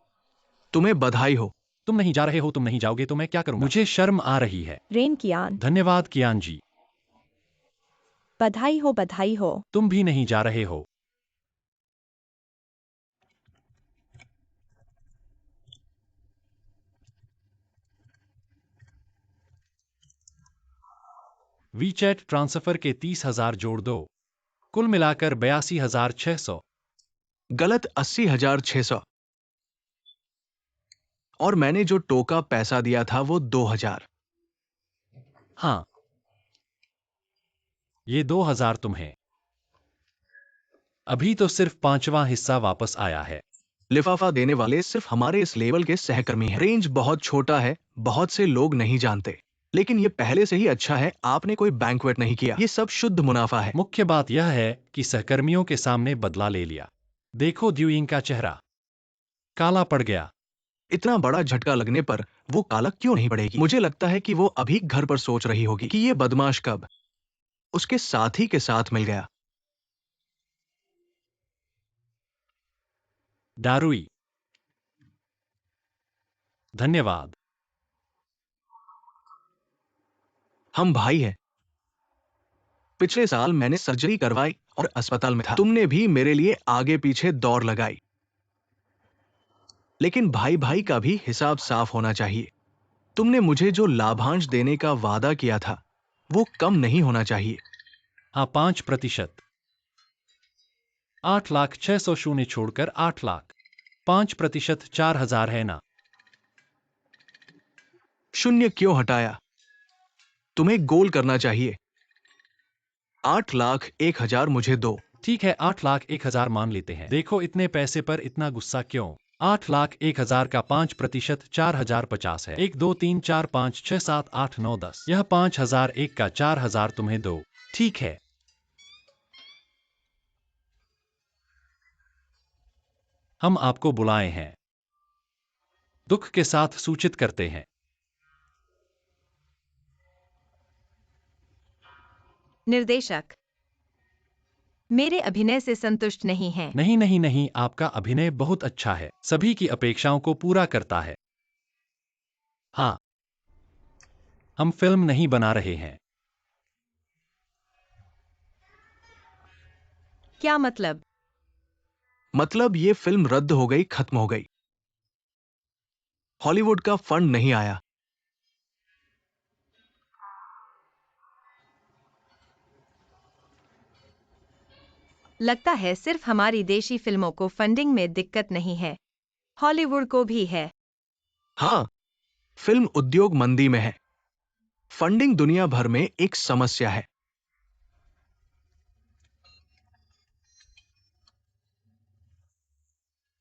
तुम्हें बधाई हो। तुम नहीं जा रहे हो, तुम नहीं जाओगे तो मैं क्या करूंगा? मुझे शर्म आ रही है। रेन कियान। धन्यवाद कियान जी। बधाई हो। तुम भी नहीं जा रहे हो। वीचैट ट्रांसफर के 30,000 जोड़ दो। कुल मिलाकर 82,600। गलत 80,600। और मैंने जो टोका पैसा दिया था वो 2000। हाँ, ये 2,000 तुम्हें। अभी तो सिर्फ 5वां हिस्सा वापस आया है। लिफाफा देने वाले सिर्फ हमारे इस लेवल के सहकर्मी हैं। रेंज बहुत छोटा है, बहुत से लोग नहीं जानते, लेकिन ये पहले से ही अच्छा है। आपने कोई बैंक्वेट नहीं किया, ये सब शुद्ध मुनाफा है। मुख्य बात यह है कि सहकर्मियों के सामने बदला ले लिया। देखो ड्यूइंग का चेहरा काला पड़ गया। इतना बड़ा झटका लगने पर वो काला क्यों नहीं पड़ेगी? मुझे लगता है कि वो अभी घर पर सोच रही होगी कि ये बदमाश कब उसके साथी के साथ मिल गया। दारुई, धन्यवाद। हम भाई हैं। पिछले साल मैंने सर्जरी करवाई और अस्पताल में था। तुमने भी मेरे लिए आगे पीछे दौड़ लगाई, लेकिन भाई भाई का भी हिसाब साफ होना चाहिए। तुमने मुझे जो लाभांश देने का वादा किया था वो कम नहीं होना चाहिए। हाँ, 5%। 8,06,000 छोड़कर 8 लाख। 5% 4,000 है ना? शून्य क्यों हटाया? तुम्हें गोल करना चाहिए। 8,01,000 मुझे दो। ठीक है, 8,01,000 मान लेते हैं। देखो इतने पैसे पर इतना गुस्सा क्यों? 8,01,000 का 5% 4,050 है। 1 2 3 4 5 6 7 8 9 10। यह 5,001 का 4,000 तुम्हें दो। ठीक है। हम आपको बुलाए हैं। दुख के साथ सूचित करते हैं। निर्देशक मेरे अभिनय से संतुष्ट नहीं हैं। नहीं नहीं नहीं, आपका अभिनय बहुत अच्छा है, सभी की अपेक्षाओं को पूरा करता है। हाँ, हम फिल्म नहीं बना रहे हैं। क्या मतलब? मतलब ये फिल्म रद्द हो गई, खत्म हो गई। हॉलीवुड का फंड नहीं आया। लगता है सिर्फ हमारी देशी फिल्मों को फंडिंग में दिक्कत नहीं है, हॉलीवुड को भी है। हाँ, फिल्म उद्योग मंदी में है। फंडिंग दुनिया भर में एक समस्या है।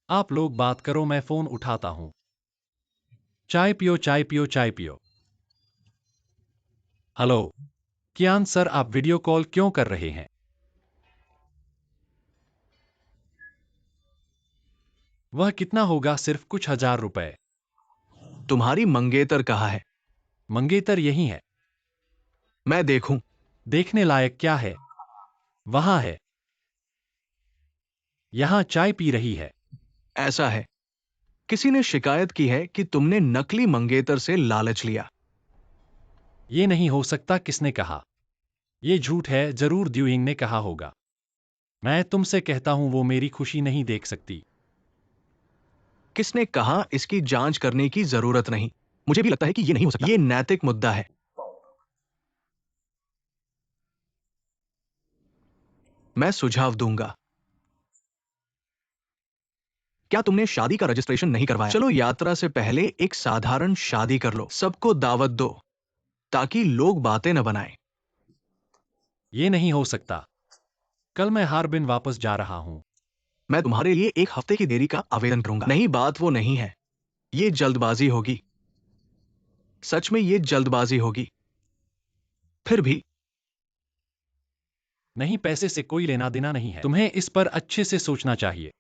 आप लोग बात करो, मैं फोन उठाता हूं। चाय पियो चाय पियो चाय पियो। हेलो कियान सर, आप वीडियो कॉल क्यों कर रहे हैं? वह कितना होगा? सिर्फ कुछ हजार रुपए। तुम्हारी मंगेतर कहाँ है? मंगेतर यही है। मैं देखूं। देखने लायक क्या है? वहां है। यहां चाय पी रही है। ऐसा है, किसी ने शिकायत की है कि तुमने नकली मंगेतर से लालच लिया। ये नहीं हो सकता। किसने कहा? ये झूठ है, जरूर ड्यूइंग ने कहा होगा। मैं तुमसे कहता हूं, वो मेरी खुशी नहीं देख सकती। किसने कहा? इसकी जांच करने की जरूरत नहीं। मुझे भी लगता है कि ये नहीं हो सकता। ये नैतिक मुद्दा है। मैं सुझाव दूंगा। क्या तुमने शादी का रजिस्ट्रेशन नहीं करवाया? चलो यात्रा से पहले एक साधारण शादी कर लो, सबको दावत दो, ताकि लोग बातें न बनाएं। ये नहीं हो सकता। कल मैं हार्बिन वापस जा रहा हूं। मैं तुम्हारे लिए 1 हफ्ते की देरी का आवेदन करूंगा। नहीं, बात वो नहीं है। ये जल्दबाजी होगी। सच में ये जल्दबाजी होगी। फिर भी नहीं, पैसे से कोई लेना देना नहीं है। तुम्हें इस पर अच्छे से सोचना चाहिए।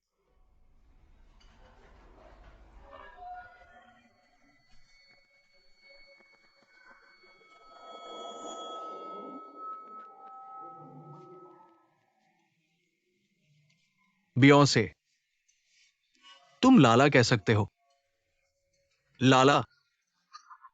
बियोंसे, तुम लाला कह सकते हो। लाला।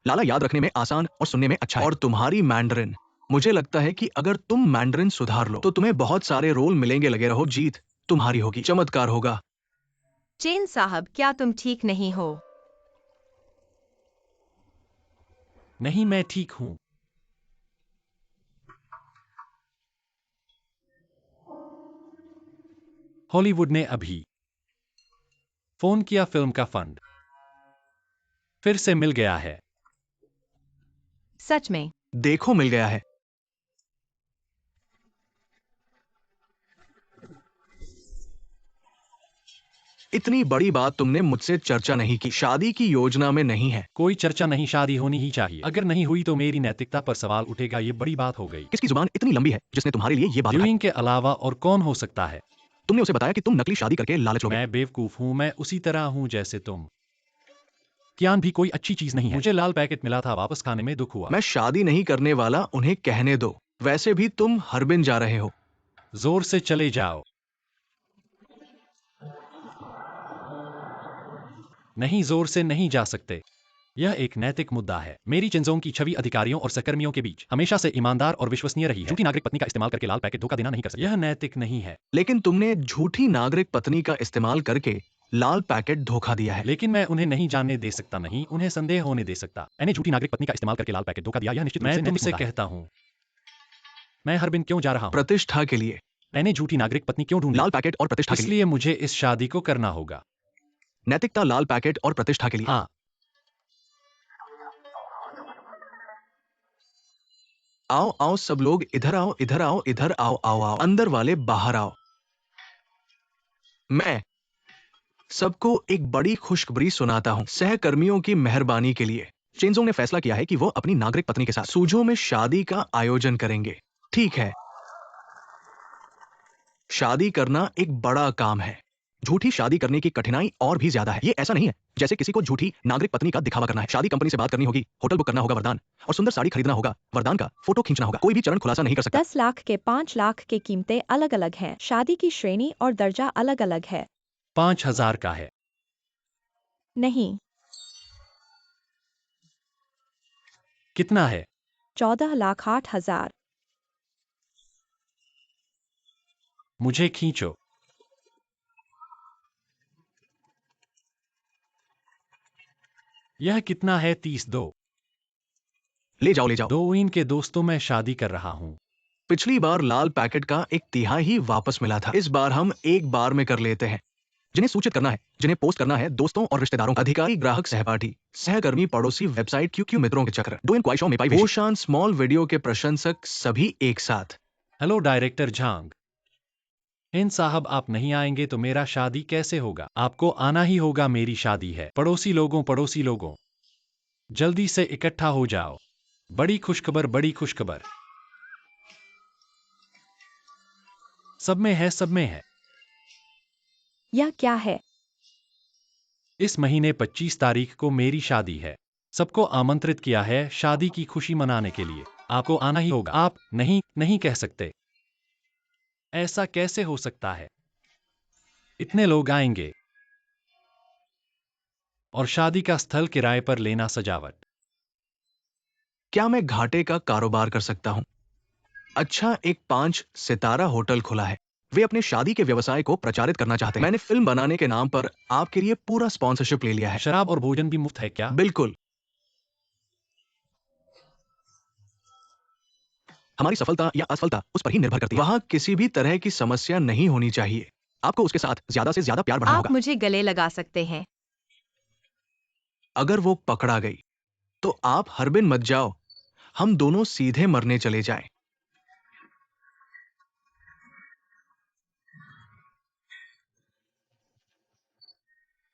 लाला याद रखने में आसान और सुनने में अच्छा है। और तुम्हारी मैंडरिन, मुझे लगता है कि अगर तुम मैंडरिन सुधार लो तो तुम्हें बहुत सारे रोल मिलेंगे। लगे रहो, जीत तुम्हारी होगी। चमत्कार होगा। चेन साहब, क्या तुम ठीक नहीं हो? नहीं, मैं ठीक हूं। हॉलीवुड ने अभी फोन किया। फिल्म का फंड फिर से मिल गया है। सच में? देखो, मिल गया है। इतनी बड़ी बात तुमने मुझसे चर्चा नहीं की, शादी की योजना में नहीं है। कोई चर्चा नहीं, शादी होनी ही चाहिए। अगर नहीं हुई तो मेरी नैतिकता पर सवाल उठेगा। ये बड़ी बात हो गई। किसकी जुबान इतनी लंबी है जिसने तुम्हारे लिए ये बात उठाई? ड्यूइंग के अलावा और कौन हो सकता है? तुमने उसे बताया कि तुम नकली शादी करके लालच लोगे। मैं बेवकूफ हूँ, मैं उसी तरह हूँ जैसे तुम। ज्ञान भी कोई अच्छी चीज नहीं है। मुझे लाल पैकेट मिला था, वापस खाने में दुख हुआ। मैं शादी नहीं करने वाला, उन्हें कहने दो। वैसे भी तुम हरबिन जा रहे हो। जोर से चले जाओ। नहीं, जोर से नहीं जा सकते। यह एक नैतिक मुद्दा है। मेरी चिंजोंग की छवि अधिकारियों और सहकर्मियों के बीच हमेशा से ईमानदार और विश्वसनीय रही है। झूठी नागरिक पत्नी का इस्तेमाल करके लाल पैकेट धोखा देना नहीं कर सकते। यह नैतिक नहीं है। लेकिन तुमने झूठी नागरिक पत्नी का इस्तेमाल करके लाल पैकेट धोखा दिया है। लेकिन मैं उन्हें नहीं जानने दे सकता, नहीं उन्हें संदेह होने दे सकता। मैंने झूठी नागरिक पत्नी का इस्तेमाल करके लाल पैकेट धोखा दिया। यह निश्चित रूप से मैं नैतिक तुमसे मुद्दा है। कहता हूँ, मैं हरबिन क्यों जा रहा हूँ? प्रतिष्ठा के लिए। मैंने झूठी नागरिक पत्नी क्यों ढूंढी? लाल पैकेट और प्रतिष्ठा के लिए। इसलिए मुझे इस शादी को करना होगा। नैतिकता, लाल पैकेट और प्रतिष्ठा के लिए। हाँ। आओ आओ सब लोग, इधर आओ, इधर आओ, इधर आओ, आओ आओ, अंदर वाले बाहर आओ। मैं सबको एक बड़ी खुशखबरी सुनाता हूं, सहकर्मियों की मेहरबानी के लिए। चेंजोंग ने फैसला किया है कि वो अपनी नागरिक पत्नी के साथ सूझो में शादी का आयोजन करेंगे। ठीक है, शादी करना एक बड़ा काम है। झूठी शादी करने की कठिनाई और भी ज्यादा है। ये ऐसा नहीं है जैसे किसी को झूठी नागरिक पत्नी का दिखावा करना है। शादी कंपनी से बात करनी होगी, होटल बुक करना होगा, वरदान और सुंदर साड़ी खरीदना होगा, वरदान का फोटो खींचना होगा। कोई भी चरण खुलासा नहीं कर सकता। 10 लाख के 5 लाख के कीमतें अलग अलग हैं। शादी की श्रेणी और दर्जा अलग अलग है। 5,000 का है। नहीं, कितना है? 14,08,000। मुझे खींचो। यह कितना है? 30 दो। ले जाओ, ले जाओ। दो इनके दोस्तों, मैं शादी कर रहा हूँ। पिछली बार लाल पैकेट का 1/3 ही वापस मिला था। इस बार हम एक बार में कर लेते हैं। जिन्हें सूचित करना है, जिन्हें पोस्ट करना है, दोस्तों और रिश्तेदारों, अधिकारी, ग्राहक, सहपाठी, सहकर्मी, पड़ोसी, वेबसाइट, क्यू मित्रों के चक्र, डो इन क्वाइशों में पाई ओशान, स्मॉल वीडियो के प्रशंसक, सभी एक साथ। Hello director Jhang. इन साहब, आप नहीं आएंगे तो मेरा शादी कैसे होगा? आपको आना ही होगा, मेरी शादी है। पड़ोसी लोगों, जल्दी से इकट्ठा हो जाओ। बड़ी खुशखबर, बड़ी खुशखबर। सब में है, सब में है। यह क्या है? इस महीने 25 तारीख को मेरी शादी है। सबको आमंत्रित किया है शादी की खुशी मनाने के लिए। आपको आना ही होगा। आप नहीं कह सकते। ऐसा कैसे हो सकता है? इतने लोग आएंगे और शादी का स्थल किराए पर लेना, सजावट। क्या मैं घाटे का कारोबार कर सकता हूं? अच्छा, एक 5 सितारा होटल खुला है। वे अपने शादी के व्यवसाय को प्रचारित करना चाहते हैं। मैंने फिल्म बनाने के नाम पर आपके लिए पूरा स्पॉन्सरशिप ले लिया है। शराब और भोजन भी मुफ्त है क्या? बिल्कुल। हमारी सफलता या असफलता उस पर ही निर्भर करती है। वहां किसी भी तरह की समस्या नहीं होनी चाहिए। आपको उसके साथ ज्यादा से ज्यादा प्यार बढ़ाना आप होगा। मुझे गले लगा सकते हैं। अगर वो पकड़ा गई तो आप हरबिन मत जाओ। हम दोनों सीधे मरने चले जाएं।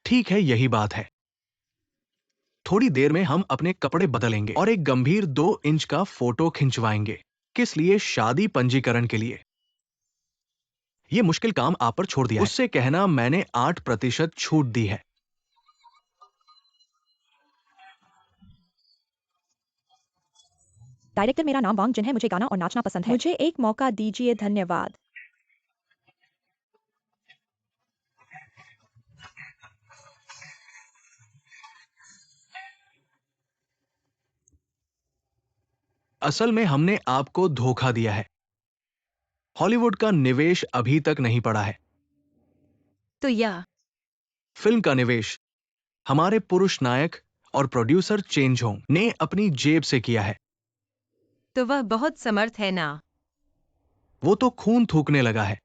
ठीक है, यही बात है। थोड़ी देर में हम अपने कपड़े बदलेंगे और एक गंभीर 2 इंच का फोटो खिंचवाएंगे। किस लिए? शादी पंजीकरण के लिए। यह मुश्किल काम आप पर छोड़ दिया है। उससे कहना मैंने 8% छूट दी है। डायरेक्टर, मेरा नाम वांग जिन है। मुझे गाना और नाचना पसंद है। मुझे एक मौका दीजिए, धन्यवाद। असल में हमने आपको धोखा दिया है। हॉलीवुड का निवेश अभी तक नहीं पड़ा है। तो यह फिल्म का निवेश हमारे पुरुष नायक और प्रोड्यूसर चेंजोंग ने अपनी जेब से किया है। तो वह बहुत समर्थ है ना? वो तो खून थूकने लगा है।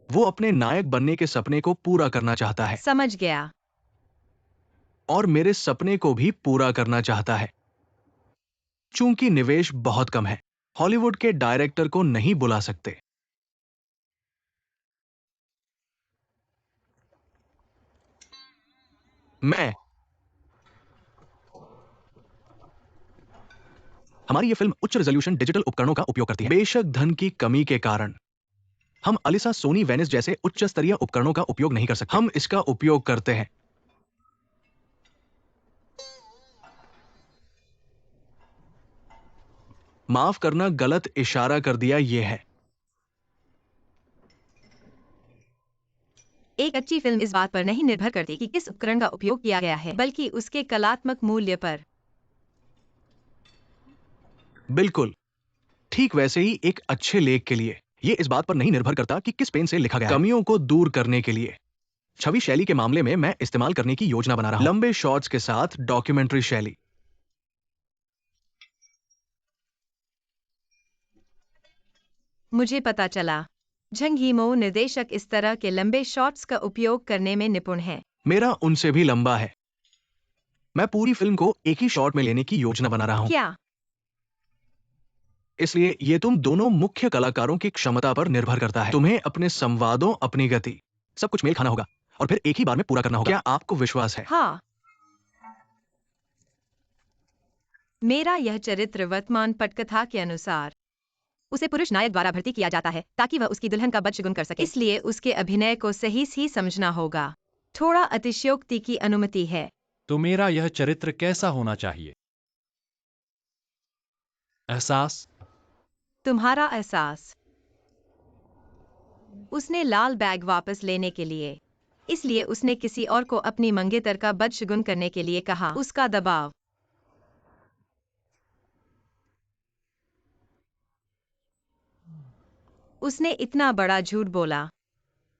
वो अपने नायक बनने के सपने को पूरा करना चाहता है समझ गया। और मेरे सपने को भी पूरा करना चाहता है। चूंकि निवेश बहुत कम है, हॉलीवुड के डायरेक्टर को नहीं बुला सकते। मैं हमारी ये फिल्म उच्च रेजोल्यूशन डिजिटल उपकरणों का उपयोग करती है। बेशक धन की कमी के कारण हम अलिसा सोनी वेनिस जैसे उच्च स्तरीय उपकरणों का उपयोग नहीं कर सकते। हम इसका उपयोग करते हैं। माफ करना, गलत इशारा कर दिया। ये है। एक अच्छी फिल्म इस बात पर नहीं निर्भर करती कि किस उपकरण का उपयोग किया गया है, बल्कि उसके कलात्मक मूल्य पर। बिल्कुल ठीक वैसे ही एक अच्छे लेख के लिए ये इस बात पर नहीं निर्भर करता कि किस पेन से लिखा गया है। कमियों को दूर करने के लिए छवि शैली के मामले में मैं इस्तेमाल करने की योजना बना रहा हूं। लंबे शॉट्स के साथ डॉक्यूमेंट्री शैली। मुझे पता चला झंग यीमो निर्देशक इस तरह के लंबे शॉट्स का उपयोग करने में निपुण हैं। मेरा उनसे भी लंबा है। मैं पूरी फिल्म को एक ही शॉट में लेने की योजना बना रहा हूं। क्या? इसलिए ये तुम दोनों मुख्य कलाकारों की क्षमता पर निर्भर करता है। तुम्हें अपने संवादों, अपनी गति, सब कुछ मेल खाना होगा और फिर एक ही बार में पूरा करना होगा। क्या आपको विश्वास है? हाँ। मेरा यह चरित्र वर्तमान पटकथा के अनुसार उसे पुरुष नायक द्वारा भर्ती किया जाता है ताकि वह उसकी दुल्हन का बदशगुन कर सके। इसलिए उसके अभिनय को सही समझना होगा। थोड़ा अतिशयोक्ति की अनुमति है। तो मेरा यह चरित्र कैसा होना चाहिए? एहसास। तुम्हारा एहसास। उसने लाल बैग वापस लेने के लिए, इसलिए उसने किसी और को अपनी मंगेतर का बदशगुन करने के लिए कहा। उसका दबाव। उसने इतना बड़ा झूठ बोला।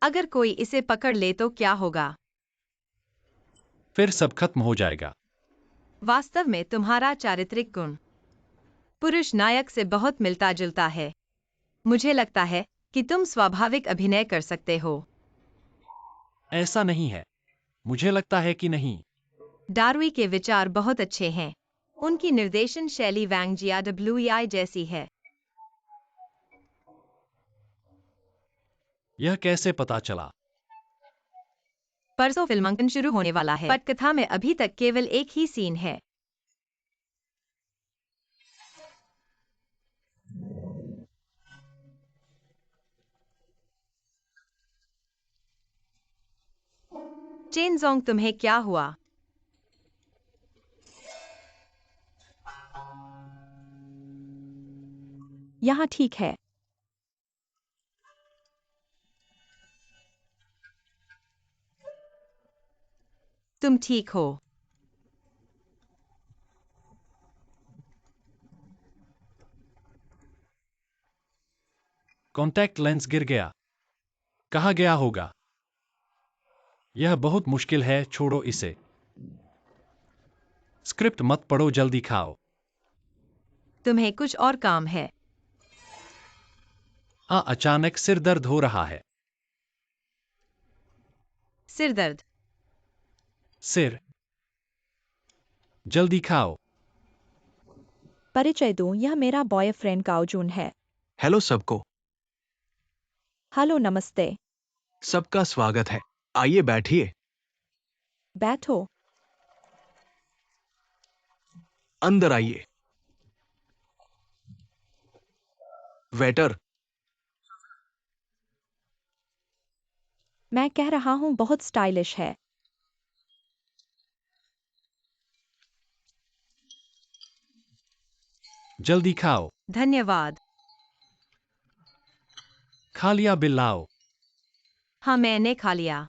अगर कोई इसे पकड़ ले तो क्या होगा? फिर सब खत्म हो जाएगा। वास्तव में तुम्हारा चारित्रिक गुण पुरुष नायक से बहुत मिलता जुलता है। मुझे लगता है कि तुम स्वाभाविक अभिनय कर सकते हो। ऐसा नहीं है। मुझे लगता है कि नहीं। डार्वी के विचार बहुत अच्छे हैं। उनकी निर्देशन शैली वैंग जियाडब्ल्यूई जैसी है। यह कैसे पता चला? परसों फिल्मांकन शुरू होने वाला है। पटकथा में अभी तक केवल एक ही सीन है। चेनजोंग, तुम्हें क्या हुआ? यहाँ ठीक है। तुम ठीक हो? कॉन्टैक्ट लेंस गिर गया। कहाँ गया होगा? यह बहुत मुश्किल है, छोड़ो इसे। स्क्रिप्ट मत पढ़ो, जल्दी खाओ। तुम्हें कुछ और काम है? हाँ, अचानक सिर दर्द हो रहा है। सिर दर्द? सिर। जल्दी खाओ। परिचय दूं, यह मेरा बॉयफ्रेंड काओजून है। हेलो सबको। हेलो, नमस्ते। सबका स्वागत है। आइए बैठिए। बैठो। अंदर आइए। वेटर। मैं कह रहा हूँ, बहुत स्टाइलिश है। जल्दी खाओ। धन्यवाद। खा लिया, बिल लाओ। हाँ, मैंने खा लिया।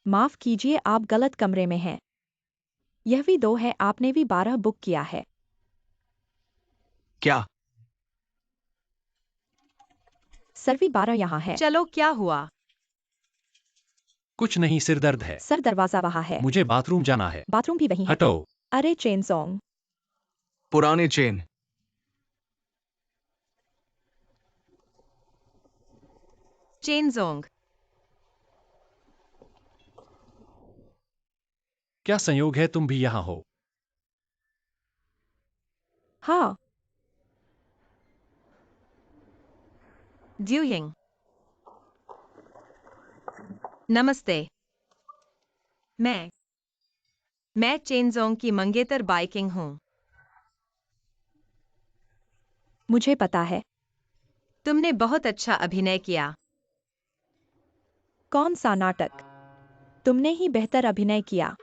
माफ कीजिए, आप गलत कमरे में हैं। यह भी 2 है, आपने भी 12 बुक किया है। क्या? सर भी 12 यहाँ है। चलो, क्या हुआ? कुछ नहीं, सिर दर्द है। सर, दरवाजा वहाँ है। मुझे बाथरूम जाना है। बाथरूम भी वहीं है। हटो। अरे चेनसोंग। पुराने चेन। चेनजोंग। क्या संयोग है तुम भी यहाँ हो? हाँ। ड्यूयिंग। नमस्ते। मैं चेनजोंग की मंगेतर बाइकिंग हूँ। मुझे पता है। तुमने बहुत अच्छा अभिनय किया। कौन सा नाटक? तुमने ही बेहतर अभिनय किया।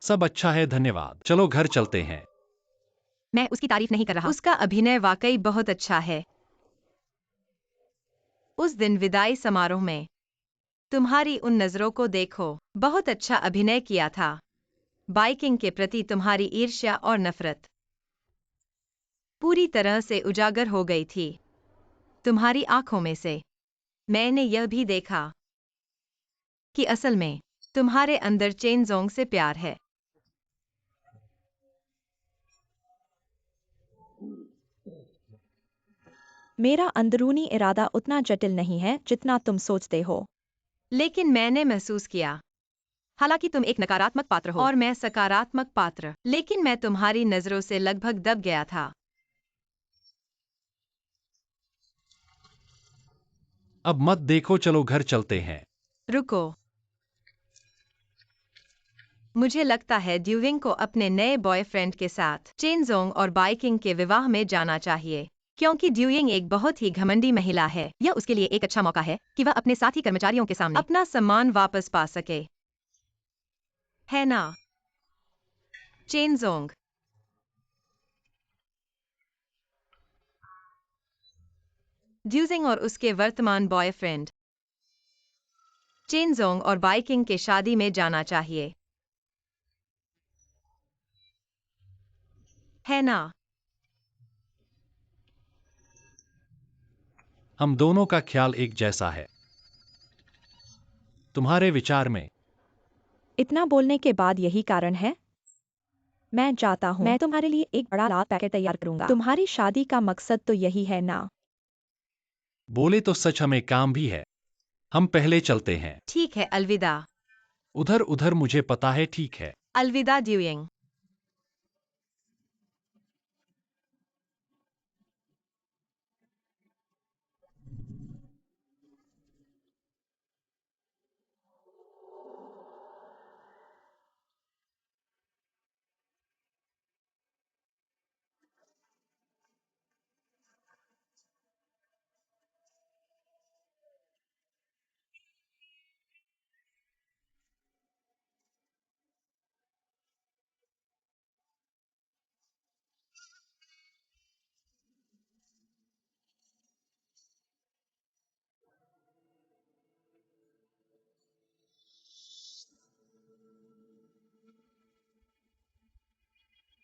सब अच्छा है, धन्यवाद। चलो घर चलते हैं। मैं उसकी तारीफ नहीं कर रहा। उसका अभिनय वाकई बहुत अच्छा है। उस दिन विदाई समारोह में तुम्हारी उन नजरों को देखो। बहुत अच्छा अभिनय किया था। बाइकिंग के प्रति तुम्हारी ईर्ष्या और नफरत पूरी तरह से उजागर हो गई थी तुम्हारी आंखों में से। मैंने यह भी देखा कि असल में तुम्हारे अंदर चेनजोंग से प्यार है। मेरा अंदरूनी इरादा उतना जटिल नहीं है जितना तुम सोचते हो। लेकिन मैंने महसूस किया, हालांकि तुम एक नकारात्मक पात्र हो और मैं सकारात्मक पात्र, लेकिन मैं तुम्हारी नजरों से लगभग दब गया था। अब मत देखो, चलो घर चलते हैं। रुको। मुझे लगता है ड्यूविंग को अपने नए बॉयफ्रेंड के साथ चेनजोंग और बाइकिंग के विवाह में जाना चाहिए, क्योंकि ड्यूइंग एक बहुत ही घमंडी महिला है। यह उसके लिए एक अच्छा मौका है कि वह अपने साथी कर्मचारियों के सामने अपना सम्मान वापस पा सके, है ना चेनजोंग? ड्यूजिंग और उसके वर्तमान बॉयफ्रेंड चेनजोंग और बाइकिंग के शादी में जाना चाहिए, है ना? हम दोनों का ख्याल एक जैसा है। तुम्हारे विचार में? इतना बोलने के बाद यही कारण है। मैं जाता हूँ। मैं तुम्हारे लिए एक बड़ा लाल पैकेट तैयार करूंगा। तुम्हारी शादी का मकसद तो यही है ना? बोले तो सच, हमें काम भी है। हम पहले चलते हैं। ठीक है, अलविदा। उधर उधर, मुझे पता है, ठीक है। अलविदा ड्यूइंग।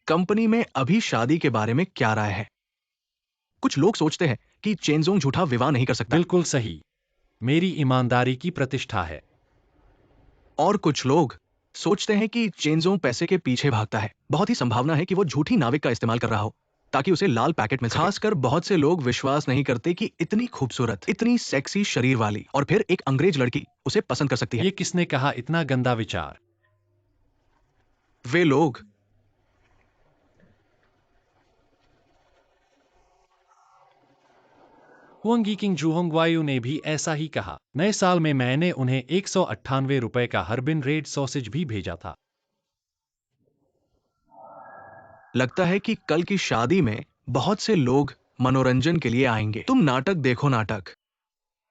कंपनी में अभी शादी के बारे में क्या राय है? कुछ लोग सोचते हैं कि चेनजोंग झूठा विवाह नहीं कर सकता, बिल्कुल सही। मेरी ईमानदारी की प्रतिष्ठा है। और कुछ लोग सोचते हैं कि चेनजोंग पैसे के पीछे भागता है। बहुत ही संभावना है कि वो झूठी नाविक का इस्तेमाल कर रहा हो ताकि उसे लाल पैकेट मिल सके। खासकर बहुत से लोग विश्वास नहीं करते कि इतनी खूबसूरत, इतनी सेक्सी शरीर वाली और फिर एक अंग्रेज लड़की उसे पसंद कर सकती है। ये किसने कहा, इतना गंदा विचार? वे लोग हुआंगी किंग जूहोंगवायु ने भी ऐसा ही कहा। नए साल में मैंने उन्हें 198 रुपए का हर्बिन रेड सॉसेज भी भेजा था। लगता है कि कल की शादी में बहुत से लोग मनोरंजन के लिए आएंगे। तुम नाटक देखो, नाटक।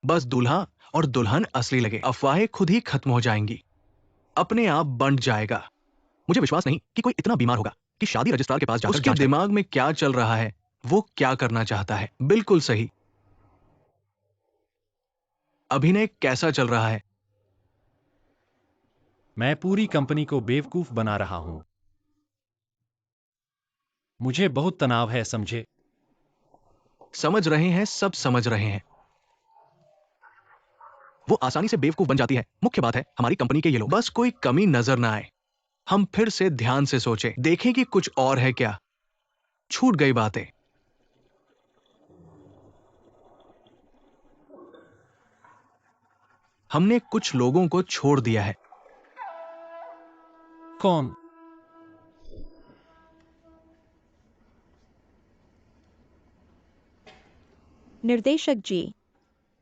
बस दूल्हा और दुल्हन असली लगे, अफवाहें खुद ही खत्म हो जाएंगी, अपने आप बंट जाएगा। मुझे विश्वास नहीं कि कोई इतना बीमार होगा कि शादी रजिस्ट्रार के पास जाकर उसके दिमाग में क्या चल रहा है, वो क्या करना चाहता है। बिल्कुल सही। अभिनय कैसा चल रहा है? मैं पूरी कंपनी को बेवकूफ बना रहा हूं। मुझे बहुत तनाव है, समझे? समझ रहे हैं, सब समझ रहे हैं। वो आसानी से बेवकूफ बन जाती है। मुख्य बात है हमारी कंपनी के ये लोग, बस कोई कमी नजर ना आए। हम फिर से ध्यान से सोचें, देखें कि कुछ और है क्या, छूट गई बातें। हमने कुछ लोगों को छोड़ दिया है। कौन? निर्देशक जी,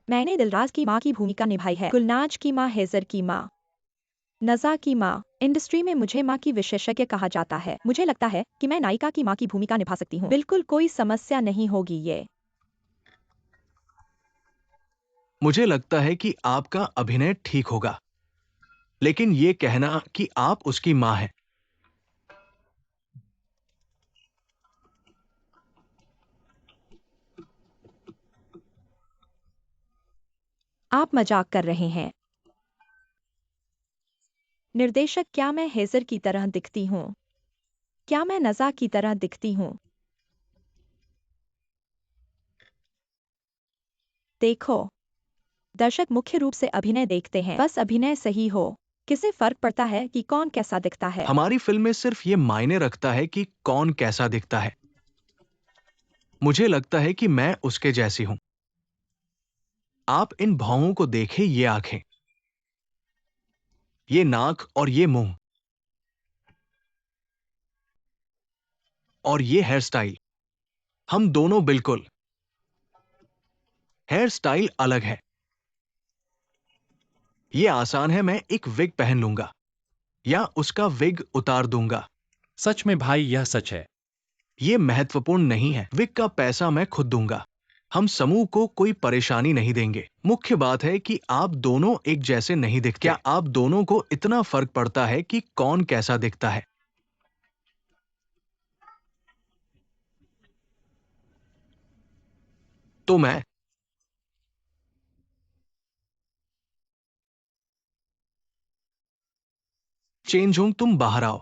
मैंने दिलराज की माँ की भूमिका निभाई है, गुलनाज की माँ, हेजर की माँ, नज़ा की माँ। इंडस्ट्री में मुझे माँ की विशेषज्ञ कहा जाता है। मुझे लगता है कि मैं नायिका की माँ की भूमिका निभा सकती हूँ। बिल्कुल कोई समस्या नहीं होगी ये। मुझे लगता है कि आपका अभिनय ठीक होगा, लेकिन ये कहना कि आप उसकी माँ हैं। आप मजाक कर रहे हैं। निर्देशक, क्या मैं हेजर की तरह दिखती हूँ? क्या मैं नज़ा की तरह दिखती हूँ? देखो, दर्शक मुख्य रूप से अभिनय देखते हैं, बस अभिनय सही हो। किसे फर्क पड़ता है कि कौन कैसा दिखता है? हमारी फिल्म में सिर्फ ये मायने रखता है कि कौन कैसा दिखता है। मुझे लगता है कि मैं उसके जैसी हूं। आप इन भौहों को देखें, ये आंखें, ये नाक और ये मुंह, और ये हेयर स्टाइल। हम दोनों बिल्कुल। हेयर स्टाइल अलग है। ये आसान है, मैं एक विग पहन लूंगा या उसका विग उतार दूंगा। सच में भाई, यह सच है। ये महत्वपूर्ण नहीं है। विग का पैसा मैं खुद दूंगा। हम समूह को कोई परेशानी नहीं देंगे। मुख्य बात है कि आप दोनों एक जैसे नहीं दिखते। क्या आप दोनों को इतना फर्क पड़ता है कि कौन कैसा दिखता है? तो मैं चेंज हूं, तुम बाहर आओ।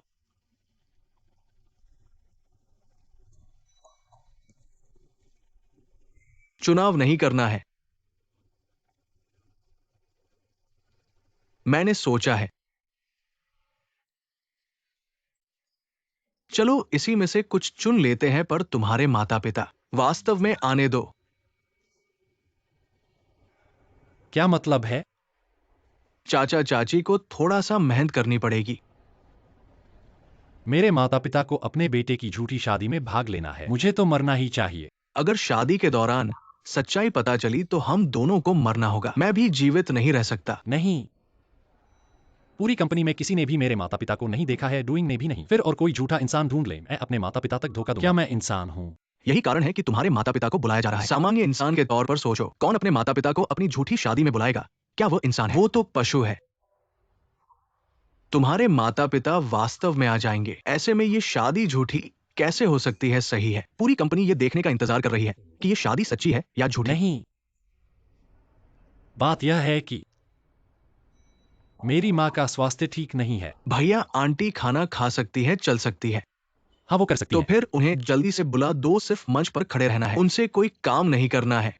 चुनाव नहीं करना है। मैंने सोचा है। चलो इसी में से कुछ चुन लेते हैं, पर तुम्हारे माता पिता वास्तव में आने दो। क्या मतलब है? चाचा चाची को थोड़ा सा मेहनत करनी पड़ेगी। मेरे माता पिता को अपने बेटे की झूठी शादी में भाग लेना है। मुझे तो मरना ही चाहिए। अगर शादी के दौरान सच्चाई पता चली तो हम दोनों को मरना होगा। मैं भी जीवित नहीं रह सकता। नहीं, पूरी कंपनी में किसी ने भी मेरे माता पिता को नहीं देखा है, डूइंग ने भी नहीं। फिर और कोई झूठा इंसान ढूंढ ले, मैं अपने माता पिता तक धोखा दूंगा। क्या मैं इंसान हूँ? यही कारण है कि तुम्हारे माता पिता को बुलाया जा रहा है। सामान्य इंसान के तौर पर सोचो, कौन अपने माता पिता को अपनी झूठी शादी में बुलाएगा? क्या वो इंसान है? वो तो पशु है। तुम्हारे माता पिता वास्तव में आ जाएंगे। ऐसे में ये शादी झूठी कैसे हो सकती है? सही है, पूरी कंपनी ये देखने का इंतजार कर रही है कि ये शादी सच्ची है या झूठी। नहीं, बात यह है कि मेरी माँ का स्वास्थ्य ठीक नहीं है। भैया, आंटी खाना खा सकती है, चल सकती है। हाँ, वो कर सकती तो है। फिर उन्हें जल्दी से बुला दो, सिर्फ मंच पर खड़े रहना है, उनसे कोई काम नहीं करना है।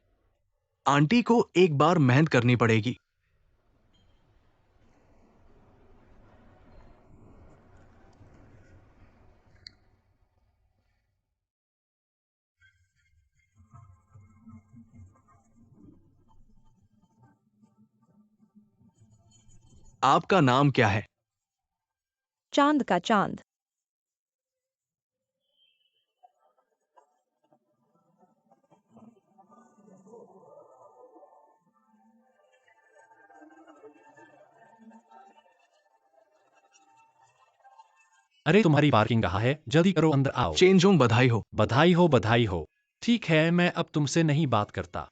आंटी को एक बार मेहनत करनी पड़ेगी। आपका नाम क्या है? चांद का चांद। अरे, तुम्हारी पार्किंग कहाँ है? जल्दी करो, अंदर आओ। चेंजोंग, बधाई हो। बधाई हो, बधाई हो। ठीक है, मैं अब तुमसे नहीं बात करता।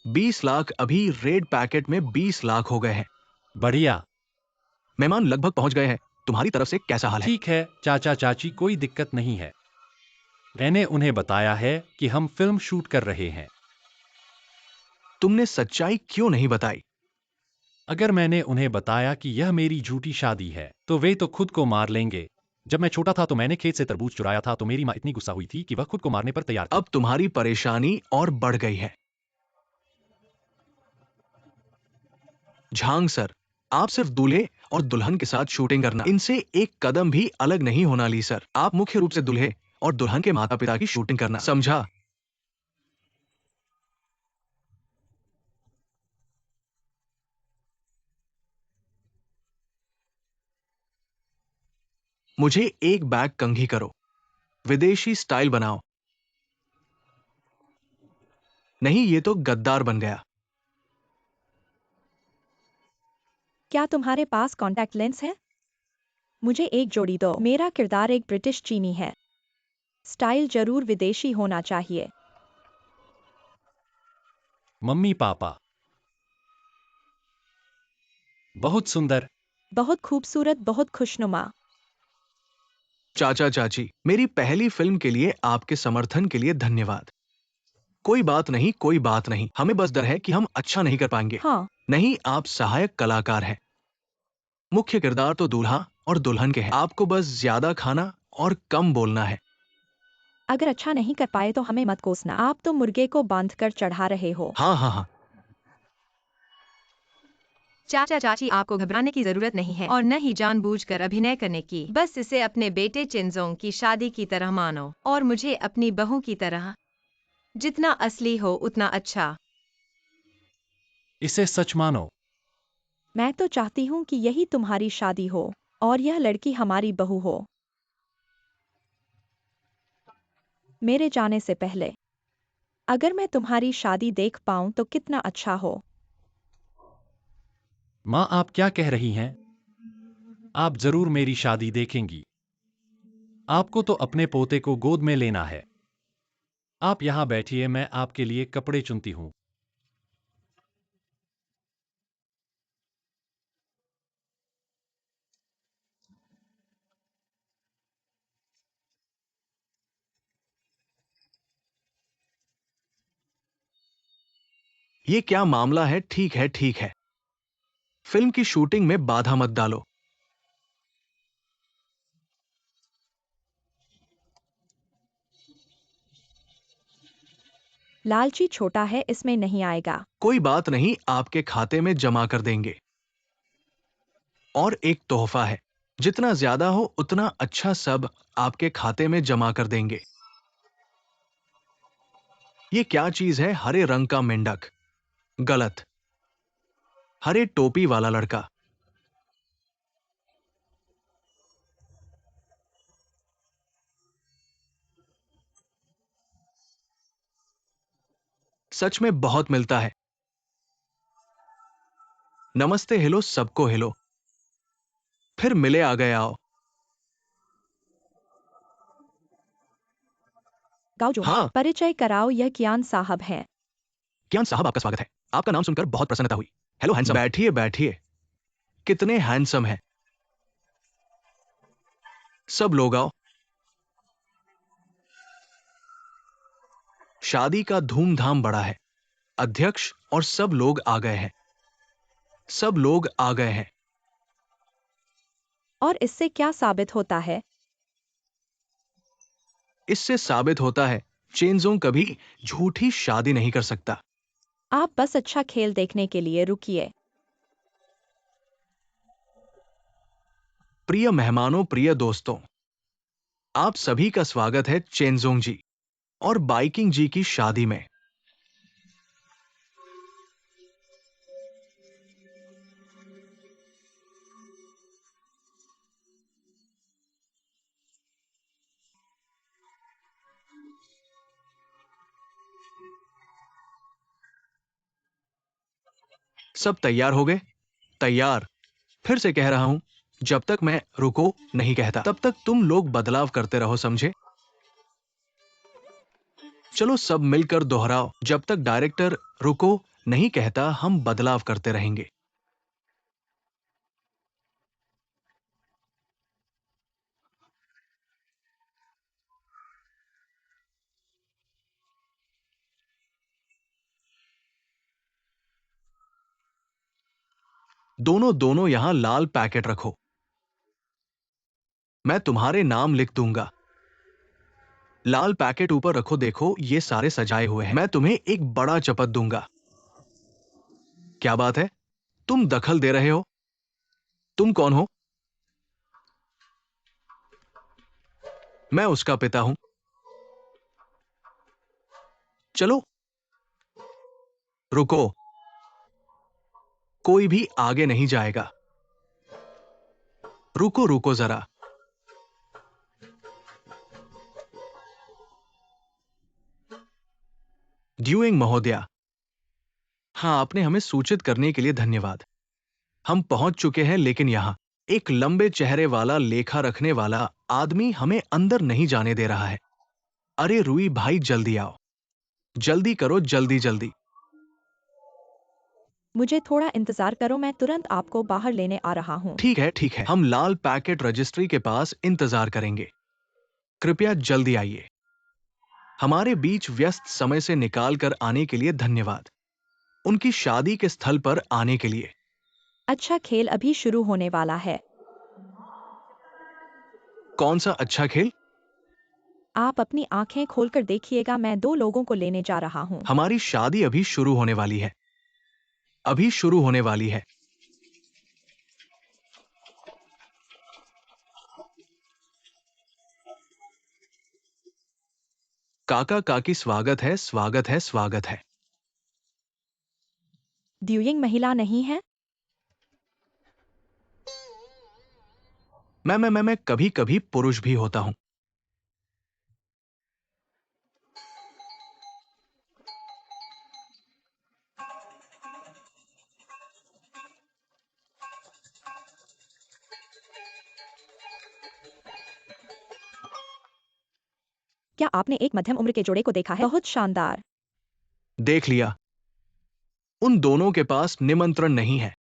20 लाख, अभी रेड पैकेट में 20 लाख हो गए हैं। बढ़िया। मेहमान लगभग पहुंच गए हैं। तुम्हारी तरफ से कैसा हाल है? ठीक है चाचा चाची, कोई दिक्कत नहीं है। मैंने उन्हें बताया है कि हम फिल्म शूट कर रहे हैं। तुमने सच्चाई क्यों नहीं बताई? अगर मैंने उन्हें बताया कि यह मेरी झूठी शादी है, तो वे तो खुद को मार लेंगे। जब मैं छोटा था तो मैंने खेत से तरबूज चुराया था, तो मेरी माँ इतनी गुस्सा हुई थी कि वह खुद को मारने पर तैयार थी। अब तुम्हारी परेशानी और बढ़ गई है। झांग सर, आप सिर्फ दूल्हे और दुल्हन के साथ शूटिंग करना, इनसे एक कदम भी अलग नहीं होना। ली सर, आप मुख्य रूप से दूल्हे और दुल्हन के माता पिता की शूटिंग करना, समझा? मुझे एक बैग कंघी करो, विदेशी स्टाइल बनाओ। नहीं, ये तो गद्दार बन गया। क्या तुम्हारे पास कॉन्टैक्ट लेंस है? मुझे एक जोड़ी दो। मेरा किरदार एक ब्रिटिश चीनी है। स्टाइल जरूर विदेशी होना चाहिए। मम्मी पापा, बहुत सुंदर। बहुत खूबसूरत, बहुत खुशनुमा। चाचा चाची, मेरी पहली फिल्म के लिए आपके समर्थन के लिए धन्यवाद। कोई बात नहीं, कोई बात नहीं, हमें बस डर है कि हम अच्छा नहीं कर पाएंगे। हाँ, नहीं, आप सहायक कलाकार हैं। मुख्य किरदार तो दूल्हा और दुल्हन के हैं। आपको बस ज्यादा खाना और कम बोलना है। अगर अच्छा नहीं कर पाए तो हमें मत कोसना। आप तो मुर्गे को बांधकर चढ़ा रहे हो। हाँ हाँ हाँ। चाचा चाची, आपको घबराने की जरूरत नहीं है और न ही जानबूझकर अभिनय करने की। बस इसे अपने बेटे चिनजोंग की शादी की तरह मानो और मुझे अपनी बहू की तरह। जितना असली हो उतना अच्छा। इसे सच मानो। मैं तो चाहती हूँ कि यही तुम्हारी शादी हो और यह लड़की हमारी बहू हो। मेरे जाने से पहले। अगर मैं तुम्हारी शादी देख पाऊं तो कितना अच्छा हो। माँ, आप क्या कह रही हैं? आप जरूर मेरी शादी देखेंगी। आपको तो अपने पोते को गोद में लेना है। आप यहाँ बैठिए, मैं आपके लिए कपड़े चुनती हूँ। ये क्या मामला है? ठीक है, ठीक है। फिल्म की शूटिंग में बाधा मत डालो। लालची छोटा है, इसमें नहीं आएगा। कोई बात नहीं, आपके खाते में जमा कर देंगे। और एक तोहफा है, जितना ज्यादा हो उतना अच्छा, सब आपके खाते में जमा कर देंगे। ये क्या चीज है? हरे रंग का मेंढक। गलत। हरे टोपी वाला लड़का। सच में बहुत मिलता है। नमस्ते, हेलो, सबको हेलो। फिर मिले आ गए, आओ। गाओ। हाँ। परिचय कराओ, यह कियान साहब हैं। कियान साहब, आपका स्वागत है। आपका नाम सुनकर बहुत प्रसन्नता हुई। Hello handsome. बैठिए बैठिए। कितने हैंडसम हैं। सब लोग आओ। शादी का धूमधाम बड़ा है। अध्यक्ष और सब लोग आ गए हैं। सब लोग आ गए हैं। और इससे क्या साबित होता है? इससे साबित होता है चेनजोंग कभी झूठी शादी नहीं कर सकता। आप बस अच्छा खेल देखने के लिए रुकिए। प्रिय मेहमानों, प्रिय दोस्तों, आप सभी का स्वागत है चेनजोंग जी और बाइकिंग जी की शादी में। सब तैयार हो गए? तैयार। फिर से कह रहा हूं, जब तक मैं रुको नहीं कहता तब तक तुम लोग बदलाव करते रहो, समझे? चलो सब मिलकर दोहराओ। जब तक डायरेक्टर रुको नहीं कहता हम बदलाव करते रहेंगे। दोनों दोनों यहां लाल पैकेट रखो। मैं तुम्हारे नाम लिख दूंगा। लाल पैकेट ऊपर रखो। देखो ये सारे सजाए हुए हैं। मैं तुम्हें एक बड़ा चपत दूंगा। क्या बात है? तुम दखल दे रहे हो? तुम कौन हो? मैं उसका पिता हूं। चलो रुको। कोई भी आगे नहीं जाएगा। रुको रुको जरा। ड्यूइंग महोदया। हाँ, आपने हमें सूचित करने के लिए धन्यवाद। हम पहुंच चुके हैं, लेकिन यहां एक लंबे चेहरे वाला लेखा रखने वाला आदमी हमें अंदर नहीं जाने दे रहा है। अरे रूई भाई, जल्दी आओ, जल्दी करो, जल्दी जल्दी। मुझे थोड़ा इंतजार करो, मैं तुरंत आपको बाहर लेने आ रहा हूँ। ठीक है ठीक है, हम लाल पैकेट रजिस्ट्री के पास इंतजार करेंगे। कृपया जल्दी आइए। हमारे बीच व्यस्त समय से निकाल कर आने के लिए धन्यवाद। उनकी शादी के स्थल पर आने के लिए। अच्छा, खेल अभी शुरू होने वाला है। कौन सा अच्छा खेल? आप अपनी आंखें खोलकर देखिएगा, मैं 2 लोगों को लेने जा रहा हूँ। हमारी शादी अभी शुरू होने वाली है, अभी शुरू होने वाली है। काका काकी, स्वागत है, स्वागत है, स्वागत है। ड्यूइंग महिला नहीं है? मैं कभी कभी पुरुष भी होता हूं। क्या आपने एक मध्यम उम्र के जोड़े को देखा है? बहुत शानदार। देख लिया। उन दोनों के पास निमंत्रण नहीं है,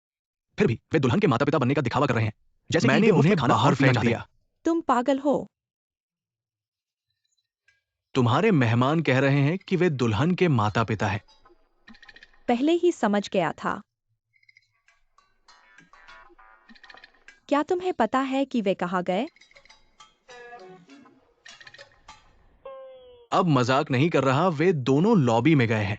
फिर भी वे दुल्हन के माता पिता बनने का दिखावा कर रहे हैं, जैसे मैंने उन्हें बाहर फेंक दिया। तुम पागल हो। तुम्हारे मेहमान कह रहे हैं कि वे दुल्हन के माता पिता हैं। पहले ही समझ गया था। क्या तुम्हें पता है कि वे कहाँ गए? अब मजाक नहीं कर रहा, वे दोनों लॉबी में गए हैं।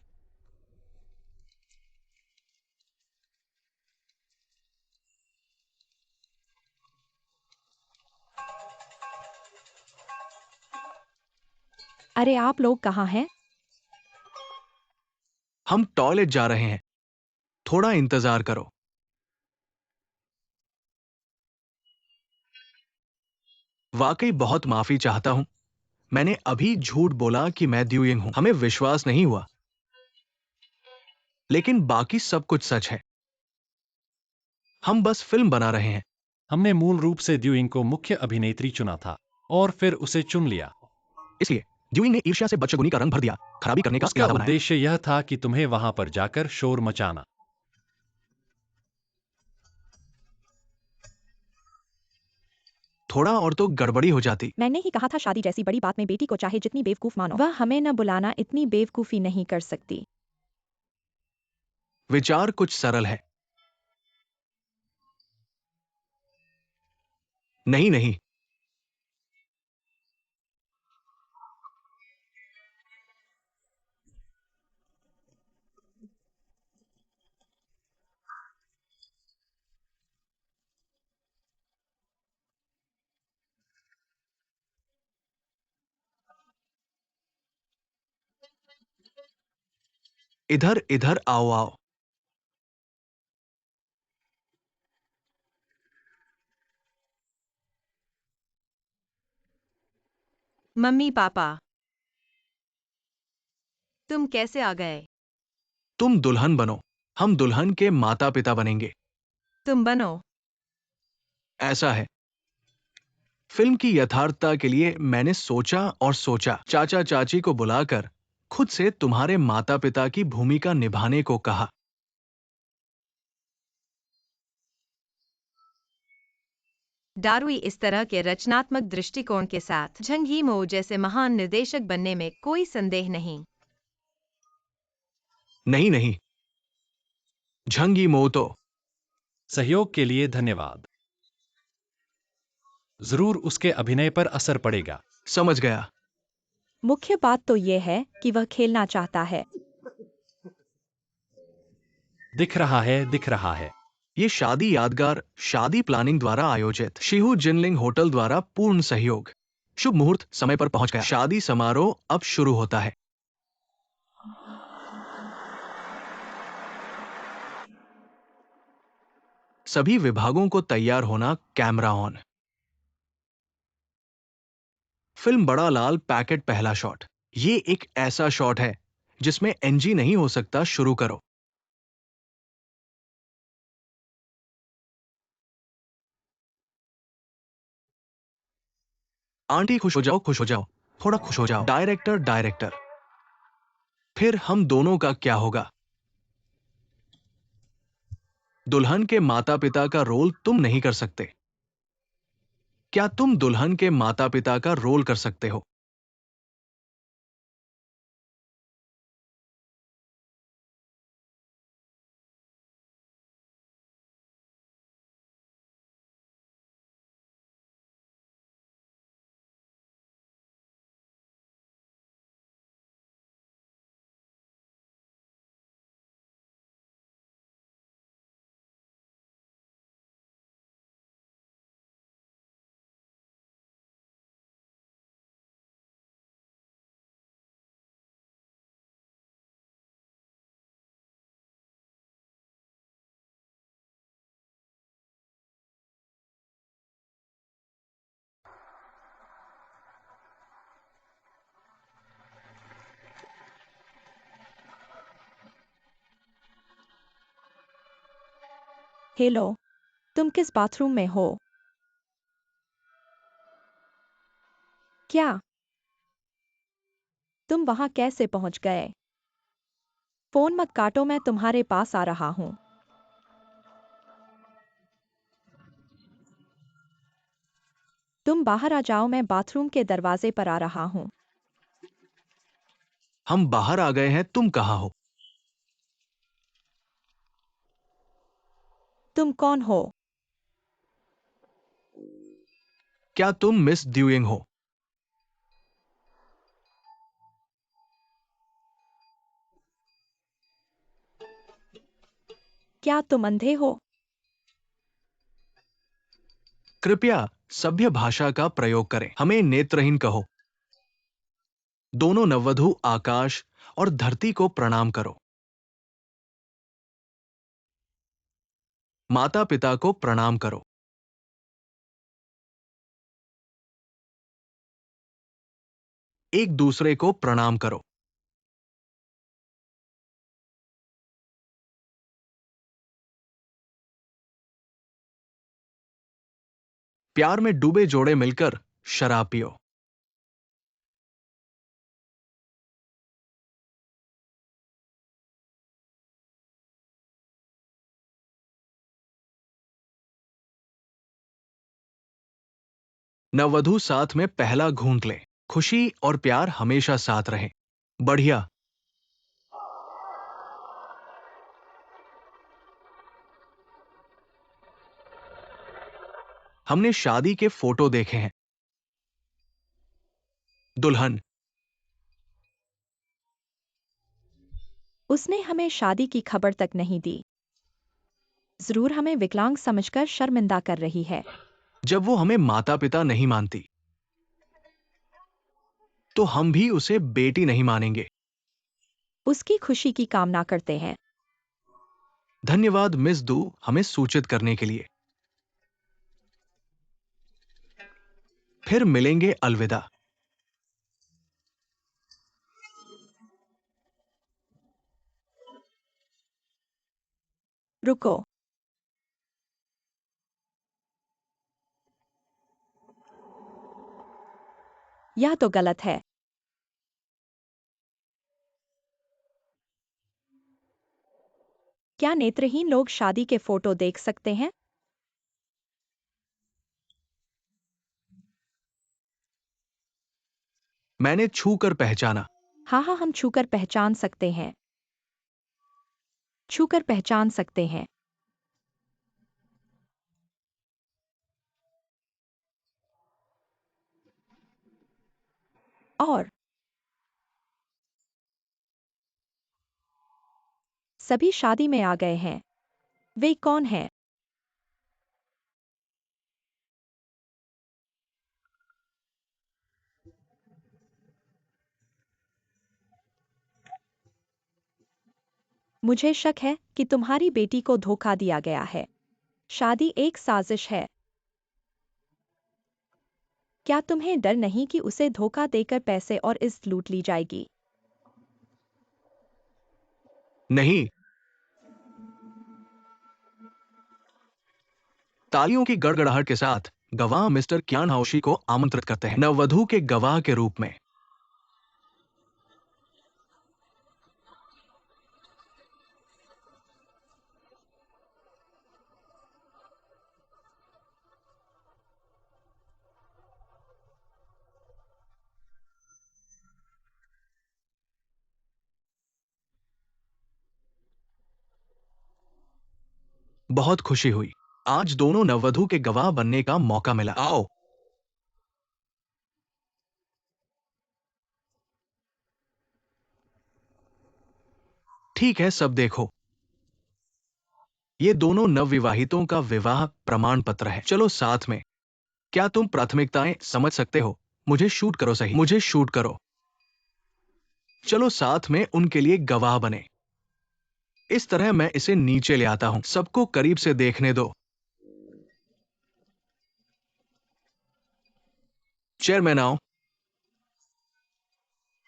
अरे आप लोग कहाँ हैं? हम टॉयलेट जा रहे हैं, थोड़ा इंतजार करो। वाकई बहुत माफी चाहता हूं, मैंने अभी झूठ बोला कि मैं ड्यूइंग हूं। हमें विश्वास नहीं हुआ, लेकिन बाकी सब कुछ सच है। हम बस फिल्म बना रहे हैं। हमने मूल रूप से ड्यूइंग को मुख्य अभिनेत्री चुना था और फिर उसे चुन लिया। इसलिए ड्यूइंग ने ईर्ष्या से बदशगुनी का रंग भर दिया, खराबी करने का उसका इरादा बनाया। उद्देश्य यह था कि तुम्हें वहां पर जाकर शोर मचाना। थोड़ा और तो गड़बड़ी हो जाती। मैंने ही कहा था, शादी जैसी बड़ी बात में बेटी को चाहे जितनी बेवकूफ मानो, वह हमें न बुलाना इतनी बेवकूफी नहीं कर सकती। विचार कुछ सरल है। नहीं नहीं, इधर इधर आओ आओ। मम्मी पापा, तुम कैसे आ गए? तुम दुल्हन बनो, हम दुल्हन के माता पिता बनेंगे। तुम बनो। ऐसा है। फिल्म की यथार्थता के लिए मैंने सोचा और सोचा, चाचा चाची को बुलाकर खुद से तुम्हारे माता पिता की भूमिका निभाने को कहा। डारुई इस तरह के रचनात्मक दृष्टिकोण के साथ झंग यीमो जैसे महान निर्देशक बनने में कोई संदेह नहीं। नहीं नहीं, झंग यीमो तो। सहयोग के लिए धन्यवाद। जरूर उसके अभिनय पर असर पड़ेगा। समझ गया। मुख्य बात तो यह है कि वह खेलना चाहता है। दिख रहा है, दिख रहा है। ये शादी यादगार शादी प्लानिंग द्वारा आयोजित शिहू जिनलिंग होटल द्वारा पूर्ण सहयोग। शुभ मुहूर्त समय पर पहुंच गया। शादी समारोह अब शुरू होता है। सभी विभागों को तैयार होना, कैमरा ऑन। फिल्म बड़ा लाल पैकेट, पहला शॉट। ये एक ऐसा शॉट है जिसमें एनजी नहीं हो सकता। शुरू करो। आंटी खुश हो जाओ, खुश हो जाओ, थोड़ा खुश हो जाओ। डायरेक्टर, डायरेक्टर, फिर हम दोनों का क्या होगा? दुल्हन के माता पिता का रोल तुम नहीं कर सकते। क्या तुम दुल्हन के माता पिता का रोल कर सकते हो? हेलो, तुम किस बाथरूम में हो? क्या तुम वहां कैसे पहुंच गए? फोन मत काटो, मैं तुम्हारे पास आ रहा हूं। तुम बाहर आ जाओ, मैं बाथरूम के दरवाजे पर आ रहा हूं। हम बाहर आ गए हैं, तुम कहाँ हो? तुम कौन हो? क्या तुम मिस ड्यूइंग हो? क्या तुम अंधे हो? कृपया सभ्य भाषा का प्रयोग करें, हमें नेत्रहीन कहो। दोनों नववधु आकाश और धरती को प्रणाम करो। माता पिता को प्रणाम करो। एक दूसरे को प्रणाम करो। प्यार में डूबे जोड़े मिलकर शराब पियो। नववधु साथ में पहला घूंट ले। खुशी और प्यार हमेशा साथ रहे। बढ़िया। हमने शादी के फोटो देखे हैं। दुल्हन, उसने हमें शादी की खबर तक नहीं दी। जरूर हमें विकलांग समझकर शर्मिंदा कर रही है। जब वो हमें माता पिता नहीं मानती, तो हम भी उसे बेटी नहीं मानेंगे। उसकी खुशी की कामना करते हैं। धन्यवाद मिस दू, हमें सूचित करने के लिए। फिर मिलेंगे, अलविदा। रुको, यह तो गलत है। क्या नेत्रहीन लोग शादी के फोटो देख सकते हैं? मैंने छू कर पहचाना। हाँ हाँ, हम छूकर पहचान सकते हैं। छूकर पहचान सकते हैं। और सभी शादी में आ गए हैं। वे कौन हैं? मुझे शक है कि तुम्हारी बेटी को धोखा दिया गया है। शादी एक साजिश है। क्या तुम्हें डर नहीं कि उसे धोखा देकर पैसे और इज्जत लूट ली जाएगी? नहीं। तालियों की गड़गड़ाहट के साथ गवाह मिस्टर क्यान हाउशी को आमंत्रित करते हैं नववधु के गवाह के रूप में। बहुत खुशी हुई। आज दोनों नववधु के गवाह बनने का मौका मिला। आओ। ठीक है, सब देखो। ये दोनों नवविवाहितों का विवाह प्रमाण पत्र है। चलो साथ में। क्या तुम प्राथमिकताएं समझ सकते हो? मुझे शूट करो। सही, मुझे शूट करो। चलो साथ में उनके लिए गवाह बने। इस तरह मैं इसे नीचे ले आता हूं। सबको करीब से देखने दो। चेयरमैन आओ।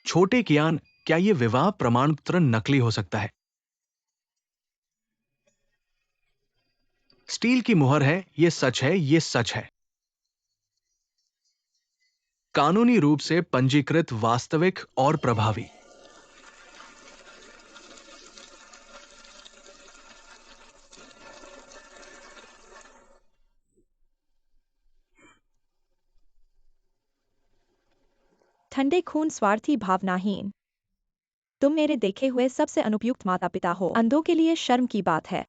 छोटे कियान, क्या यह विवाह प्रमाण पत्र नकली हो सकता है? स्टील की मुहर है, यह सच है, यह सच है। कानूनी रूप से पंजीकृत, वास्तविक और प्रभावी। ठंडे खून, स्वार्थी, भावनाहीन। तुम मेरे देखे हुए सबसे अनुपयुक्त माता पिता हो। अंधों के लिए शर्म की बात है।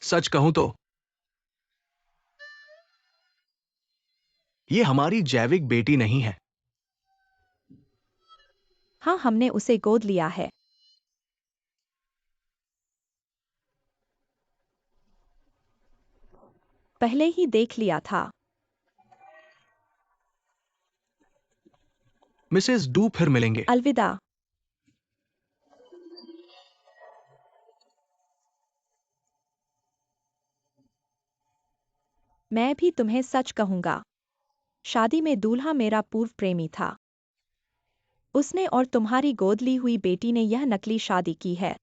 सच कहूं तो यह हमारी जैविक बेटी नहीं है। हाँ, हमने उसे गोद लिया है। पहले ही देख लिया था। मिसेस डू, फिर मिलेंगे। अलविदा। मैं भी तुम्हें सच कहूंगा। शादी में दूल्हा मेरा पूर्व प्रेमी था। उसने और तुम्हारी गोद ली हुई बेटी ने यह नकली शादी की है।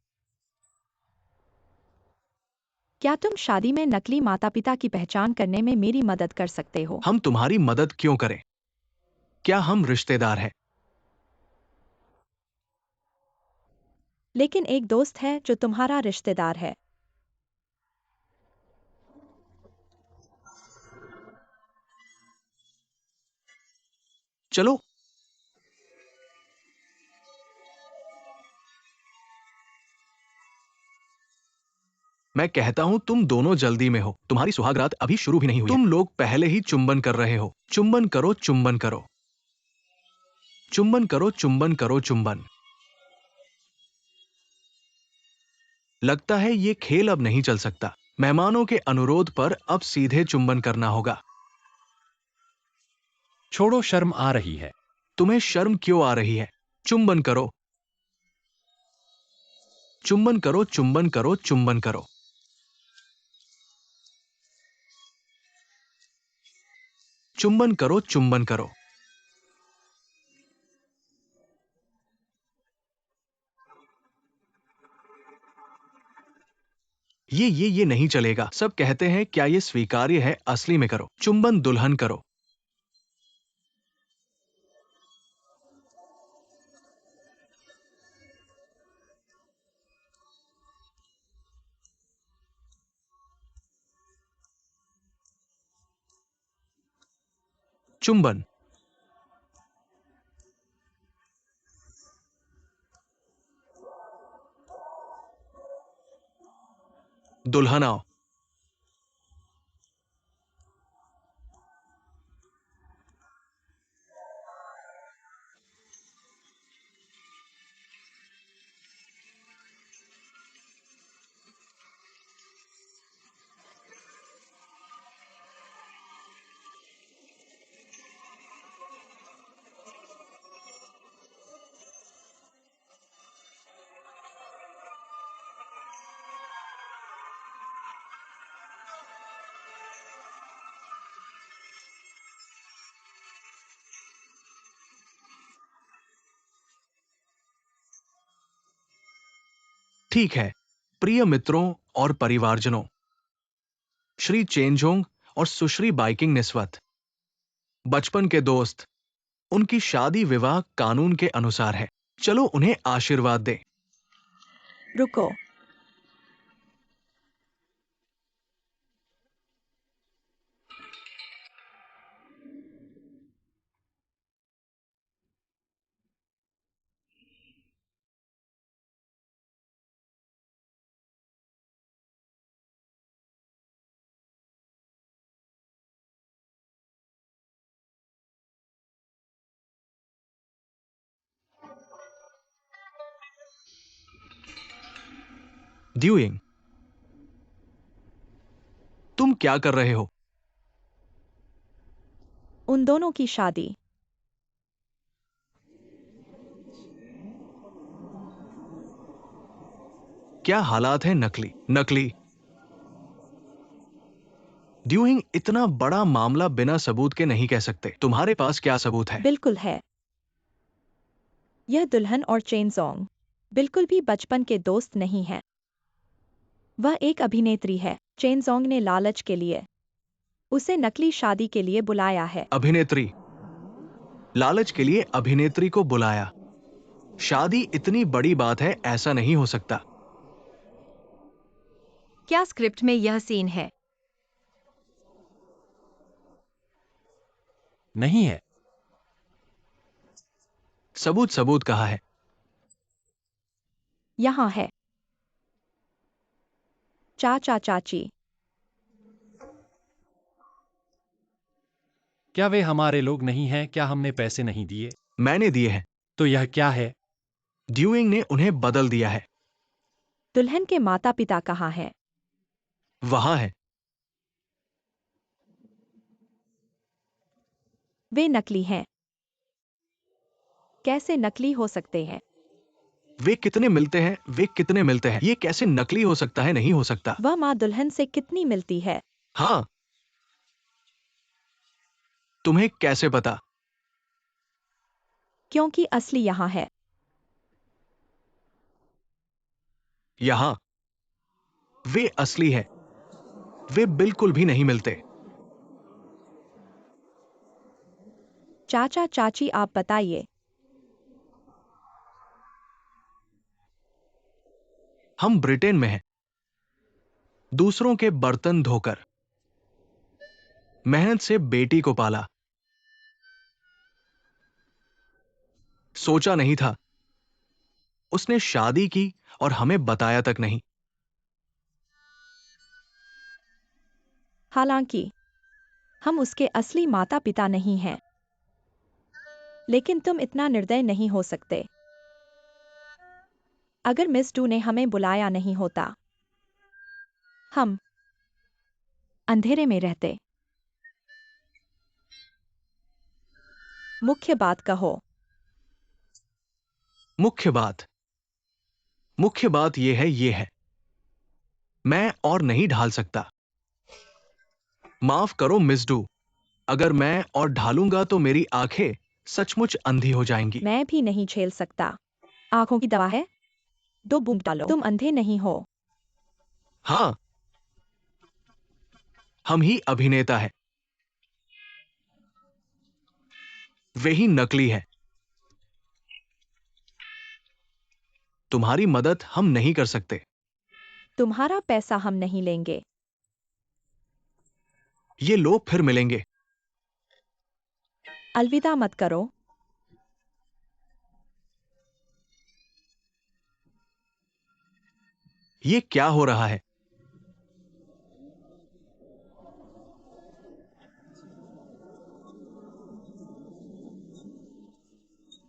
क्या तुम शादी में नकली माता पिता की पहचान करने में मेरी मदद कर सकते हो? हम तुम्हारी मदद क्यों करें? क्या हम रिश्तेदार हैं? लेकिन एक दोस्त है जो तुम्हारा रिश्तेदार है। चलो। मैं कहता हूं तुम दोनों जल्दी में हो। तुम्हारी सुहागरात अभी शुरू भी नहीं हुई। तुम लोग पहले ही चुंबन कर रहे हो। चुंबन करो, चुंबन करो। चुंबन करो, चुंबन करो, चुंबन। लगता है ये खेल अब नहीं चल सकता। मेहमानों के अनुरोध पर अब सीधे चुंबन करना होगा। छोड़ो, शर्म आ रही है। तुम्हें शर्म क्यों आ रही है? चुंबन करो। चुंबन करो, चुंबन करो, चुंबन करो। चुंबन करो, चुंबन करो। ये नहीं चलेगा। सब कहते हैं क्या ये स्वीकार्य है? असली में करो। चुंबन दुल्हन करो। चुंबन। दुल्हन आओ। ठीक है, प्रिय मित्रों और परिवारजनों, श्री चेनजोंग और सुश्री बाइकिंग निस्वत, बचपन के दोस्त, उनकी शादी विवाह कानून के अनुसार है। चलो उन्हें आशीर्वाद दें। रुको। ड्यूइंग, तुम क्या कर रहे हो? उन दोनों की शादी। क्या हालात है नकली? नकली? ड्यूइंग, इतना बड़ा मामला बिना सबूत के नहीं कह सकते। तुम्हारे पास क्या सबूत है? बिल्कुल है। यह दुल्हन और चेनजोंग बिल्कुल भी बचपन के दोस्त नहीं है। वह एक अभिनेत्री है। चेनजोंग ने लालच के लिए उसे नकली शादी के लिए बुलाया है। अभिनेत्री? लालच के लिए अभिनेत्री को बुलाया? शादी इतनी बड़ी बात है, ऐसा नहीं हो सकता। क्या स्क्रिप्ट में यह सीन है? नहीं है। सबूत? सबूत कहाँ है? यहाँ है। चाचा चाची। क्या वे हमारे लोग नहीं हैं? क्या हमने पैसे नहीं दिए? मैंने दिए हैं। तो यह क्या है? ड्यूइंग ने उन्हें बदल दिया है। दुल्हन के माता पिता कहाँ हैं? वहां है। वे नकली हैं। कैसे नकली हो सकते हैं? वे कितने मिलते हैं? वे कितने मिलते हैं? ये कैसे नकली हो सकता है? नहीं हो सकता। वह माँ दुल्हन से कितनी मिलती है? हाँ। तुम्हें कैसे पता? क्योंकि असली यहाँ है। यहां? वे असली है। वे बिल्कुल भी नहीं मिलते। चाचा चाची, आप बताइए। हम ब्रिटेन में हैं। दूसरों के बर्तन धोकर, मेहनत से बेटी को पाला। सोचा नहीं था। उसने शादी की और हमें बताया तक नहीं। हालांकि हम उसके असली माता पिता नहीं हैं। लेकिन तुम इतना निर्दय नहीं हो सकते। अगर मिस डू ने हमें बुलाया नहीं होता, हम अंधेरे में रहते। मुख्य बात कहो। मुख्य बात? मुख्य बात यह है, मैं और नहीं ढाल सकता। माफ करो मिस डू, अगर मैं और ढालूंगा तो मेरी आंखें सचमुच अंधी हो जाएंगी। मैं भी नहीं झेल सकता। आंखों की दवा है। 2 बूंद डालो। तुम अंधे नहीं हो। हां, हम ही अभिनेता हैं। वे ही नकली है। तुम्हारी मदद हम नहीं कर सकते। तुम्हारा पैसा हम नहीं लेंगे। ये लोग फिर मिलेंगे। अलविदा मत करो। ये क्या हो रहा है?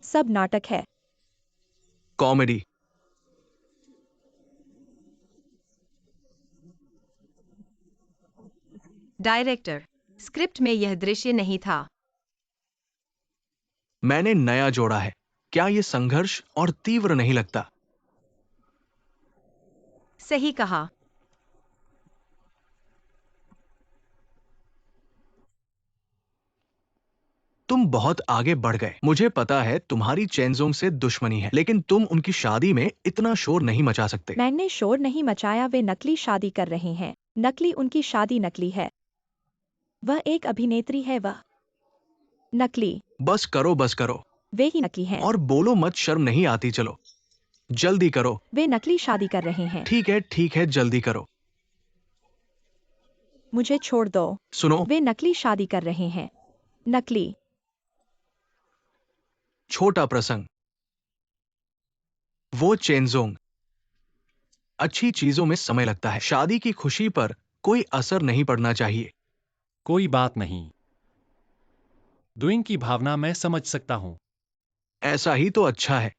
सब नाटक है। कॉमेडी? डायरेक्टर, स्क्रिप्ट में यह दृश्य नहीं था। मैंने नया जोड़ा है। क्या यह संघर्ष और तीव्र नहीं लगता? सही कहा। तुम बहुत आगे बढ़ गए। मुझे पता है तुम्हारी चेंजोंग से दुश्मनी है, लेकिन तुम उनकी शादी में इतना शोर नहीं मचा सकते। मैंने शोर नहीं मचाया, वे नकली शादी कर रहे हैं। नकली, उनकी शादी नकली है। वह एक अभिनेत्री है, वह नकली। बस करो, बस करो। वे ही नकली हैं। और बोलो मत, शर्म नहीं आती? चलो जल्दी करो। वे नकली शादी कर रहे हैं। ठीक है, जल्दी करो। मुझे छोड़ दो। सुनो, वे नकली शादी कर रहे हैं। नकली। छोटा प्रसंग। वो चेंजोंग। अच्छी चीजों में समय लगता है, शादी की खुशी पर कोई असर नहीं पड़ना चाहिए। कोई बात नहीं। डूइंग की भावना मैं समझ सकता हूं। ऐसा ही तो अच्छा है।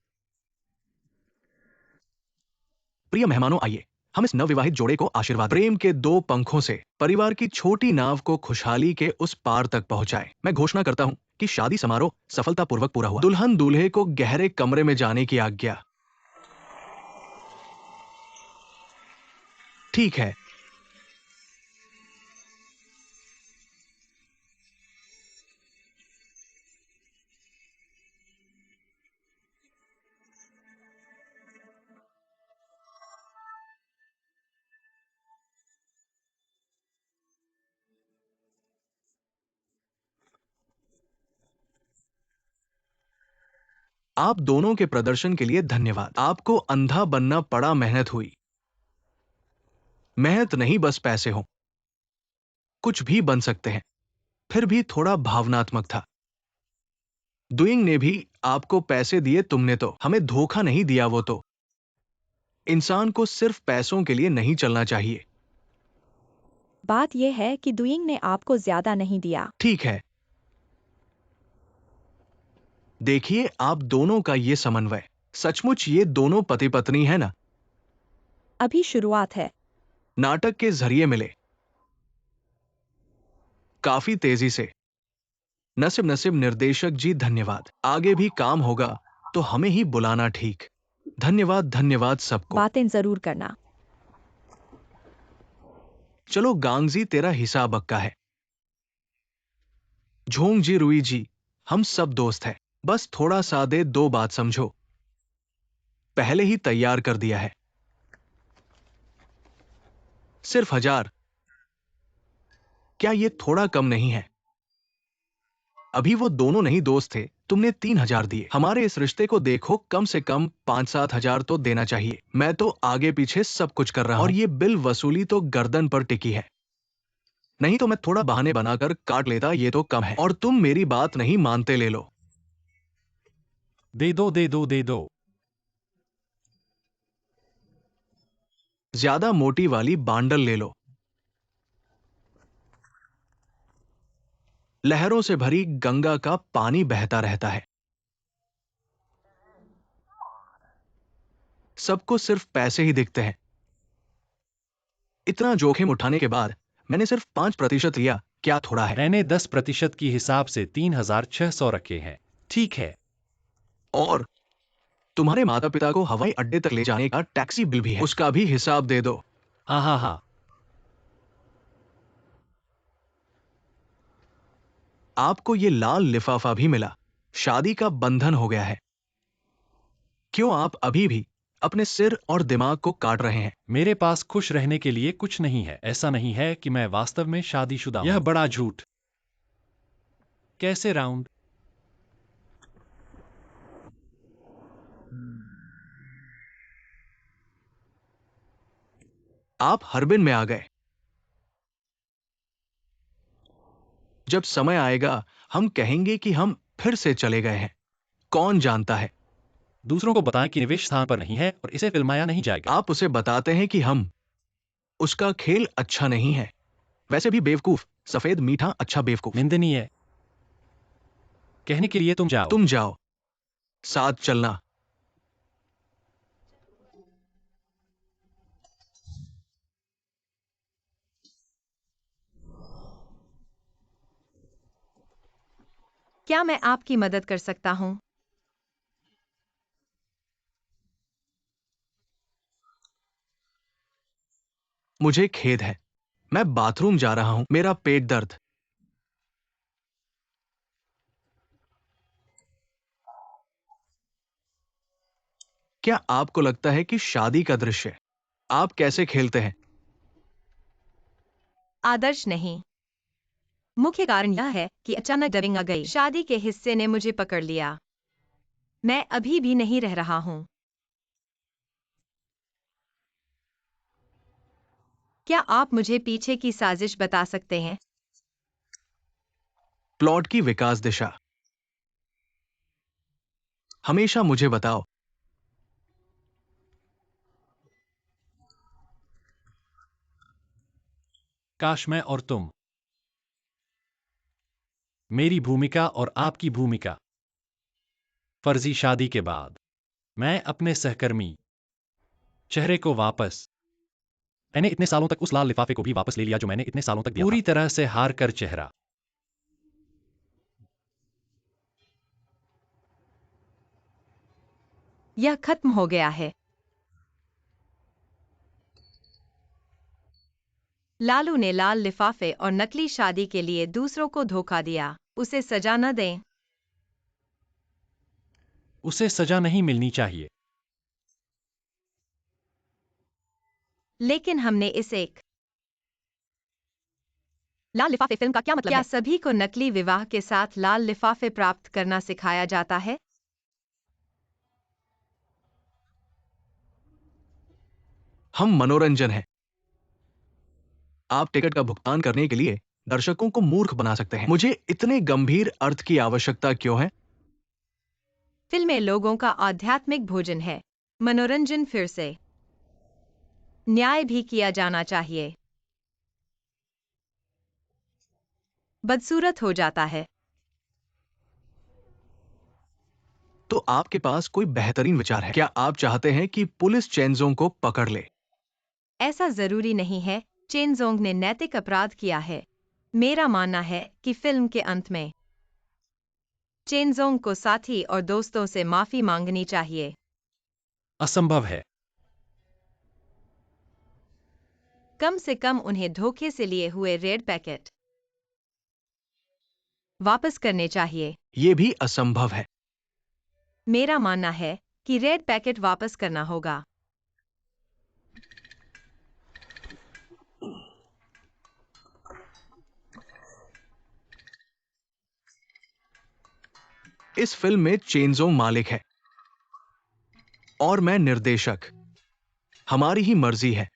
प्रिय मेहमानों, आइए हम इस नवविवाहित जोड़े को आशीर्वाद। प्रेम के दो पंखों से परिवार की छोटी नाव को खुशहाली के उस पार तक पहुंचाए। मैं घोषणा करता हूं कि शादी समारोह सफलतापूर्वक पूरा हुआ। दुल्हन दूल्हे को गहरे कमरे में जाने की आज्ञा। ठीक है। आप दोनों के प्रदर्शन के लिए धन्यवाद। आपको अंधा बनना पड़ा, मेहनत हुई। मेहनत नहीं, बस पैसे हो कुछ भी बन सकते हैं। फिर भी थोड़ा भावनात्मक था। डुइंग ने भी आपको पैसे दिए, तुमने तो हमें धोखा नहीं दिया। वो तो इंसान को सिर्फ पैसों के लिए नहीं चलना चाहिए। बात यह है कि दुइंग ने आपको ज्यादा नहीं दिया। ठीक है, देखिए आप दोनों का ये समन्वय, सचमुच ये दोनों पति पत्नी है ना? अभी शुरुआत है। नाटक के जरिए मिले, काफी तेजी से। नसीब नसीब निर्देशक जी, धन्यवाद। आगे भी काम होगा तो हमें ही बुलाना। ठीक, धन्यवाद धन्यवाद सबको। बातें जरूर करना। चलो गांगजी, तेरा हिसाब अक्का है। झोंग जी, रुई जी, हम सब दोस्त हैं। बस थोड़ा सा दे दो, बात समझो। पहले ही तैयार कर दिया है। सिर्फ 1000। क्या ये थोड़ा कम नहीं है? अभी वो दोनों नहीं दोस्त थे, तुमने 3000 दिए। हमारे इस रिश्ते को देखो, कम से कम 5-7 हजार तो देना चाहिए। मैं तो आगे पीछे सब कुछ कर रहा हूं और ये बिल वसूली तो गर्दन पर टिकी है। नहीं तो मैं थोड़ा बहाने बनाकर काट लेता, ये तो कम है। और तुम मेरी बात नहीं मानते, ले लो। दे दो, दे दो, दे दो। ज्यादा मोटी वाली बांडल ले लो। लहरों से भरी गंगा का पानी बहता रहता है। सबको सिर्फ पैसे ही दिखते हैं। इतना जोखिम उठाने के बाद मैंने सिर्फ 5% लिया, क्या थोड़ा है? मैंने 10% की हिसाब से 3600 रखे हैं। ठीक है। और तुम्हारे माता पिता को हवाई अड्डे तक ले जाने का टैक्सी बिल भी है, उसका भी हिसाब दे दो। हा हा हा। आपको ये लाल लिफाफा भी मिला, शादी का बंधन हो गया है। क्यों आप अभी भी अपने सिर और दिमाग को काट रहे हैं? मेरे पास खुश रहने के लिए कुछ नहीं है। ऐसा नहीं है कि मैं वास्तव में शादीशुदा हूं। यह बड़ा झूठ। कैसे राउंड? आप हरबिन में आ गए। जब समय आएगा हम कहेंगे कि हम फिर से चले गए हैं। कौन जानता है? दूसरों को बताएं कि निवेश स्थान पर नहीं है और इसे फिल्माया नहीं जाएगा। आप उसे बताते हैं कि हम उसका खेल अच्छा नहीं है। वैसे भी बेवकूफ, सफेद मीठा अच्छा बेवकूफ। निंदनीय। कहने के लिए तुम जाओ। तुम जाओ, साथ चलना। क्या मैं आपकी मदद कर सकता हूँ? मुझे खेद है, मैं बाथरूम जा रहा हूं, मेरा पेट दर्द। क्या आपको लगता है कि शादी का दृश्य आप कैसे खेलते हैं? आदर्श नहीं। मुख्य कारण यह है कि अचानक डबिंग आ गई। शादी के हिस्से ने मुझे पकड़ लिया। मैं अभी भी नहीं रह रहा हूं। क्या आप मुझे पीछे की साजिश बता सकते हैं? प्लॉट की विकास दिशा हमेशा मुझे बताओ। काश मैं और तुम। मेरी भूमिका और आपकी भूमिका। फर्जी शादी के बाद मैं अपने सहकर्मी चेहरे को वापस। मैंने इतने सालों तक उस लाल लिफाफे को भी वापस ले लिया जो मैंने इतने सालों तक दिया पूरी तरह से हार कर चेहरा। यह खत्म हो गया है। लालू ने लाल लिफाफे और नकली शादी के लिए दूसरों को धोखा दिया। उसे सजा न दें। उसे सजा नहीं मिलनी चाहिए। लेकिन हमने इस एक लाल लिफाफे फिल्म का क्या मतलब क्या सभी को नकली विवाह के साथ लाल लिफाफे प्राप्त करना सिखाया जाता है? हम मनोरंजन है। आप टिकट का भुगतान करने के लिए दर्शकों को मूर्ख बना सकते हैं। मुझे इतने गंभीर अर्थ की आवश्यकता क्यों है? फिल्में लोगों का आध्यात्मिक भोजन है। मनोरंजन फिर से न्याय भी किया जाना चाहिए। बदसूरत हो जाता है। तो आपके पास कोई बेहतरीन विचार है? क्या आप चाहते हैं कि पुलिस चेंजों को पकड़ ले? ऐसा जरूरी नहीं है। चेनजोंग ने नैतिक अपराध किया है। मेरा मानना है कि फिल्म के अंत में चेनजोंग को साथी और दोस्तों से माफी मांगनी चाहिए। असंभव है। कम से कम उन्हें धोखे से लिए हुए रेड पैकेट वापस करने चाहिए। यह भी असंभव है। मेरा मानना है कि रेड पैकेट वापस करना होगा। इस फिल्म में चेंजोंग मालिक है और मैं निर्देशक। हमारी ही मर्जी है।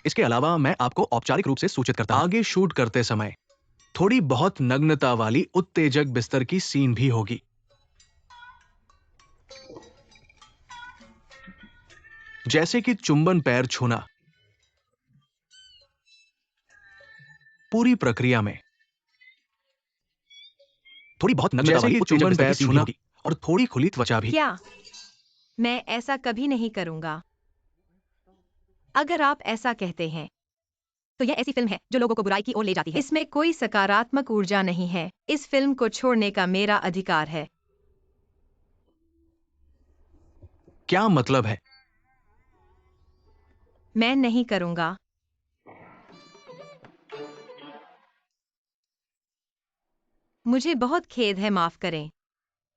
इसके अलावा मैं आपको औपचारिक रूप से सूचित करता हूं, आगे शूट करते समय थोड़ी बहुत नग्नता वाली उत्तेजक बिस्तर की सीन भी होगी। जैसे कि चुंबन पैर छूना। पूरी प्रक्रिया में थोड़ी बहुत नग्नता जैसे वाली कि उत्तेजक चुंबन बिस्तर पैर की सीन भी छूना। होगी और थोड़ी खुली त्वचा भी। क्या मैं ऐसा कभी नहीं करूंगा? अगर आप ऐसा कहते हैं तो यह ऐसी फिल्म है जो लोगों को बुराई की ओर ले जाती है। इसमें कोई सकारात्मक ऊर्जा नहीं है। इस फिल्म को छोड़ने का मेरा अधिकार है। क्या मतलब है? मैं नहीं करूंगा। मुझे बहुत खेद है, माफ करें।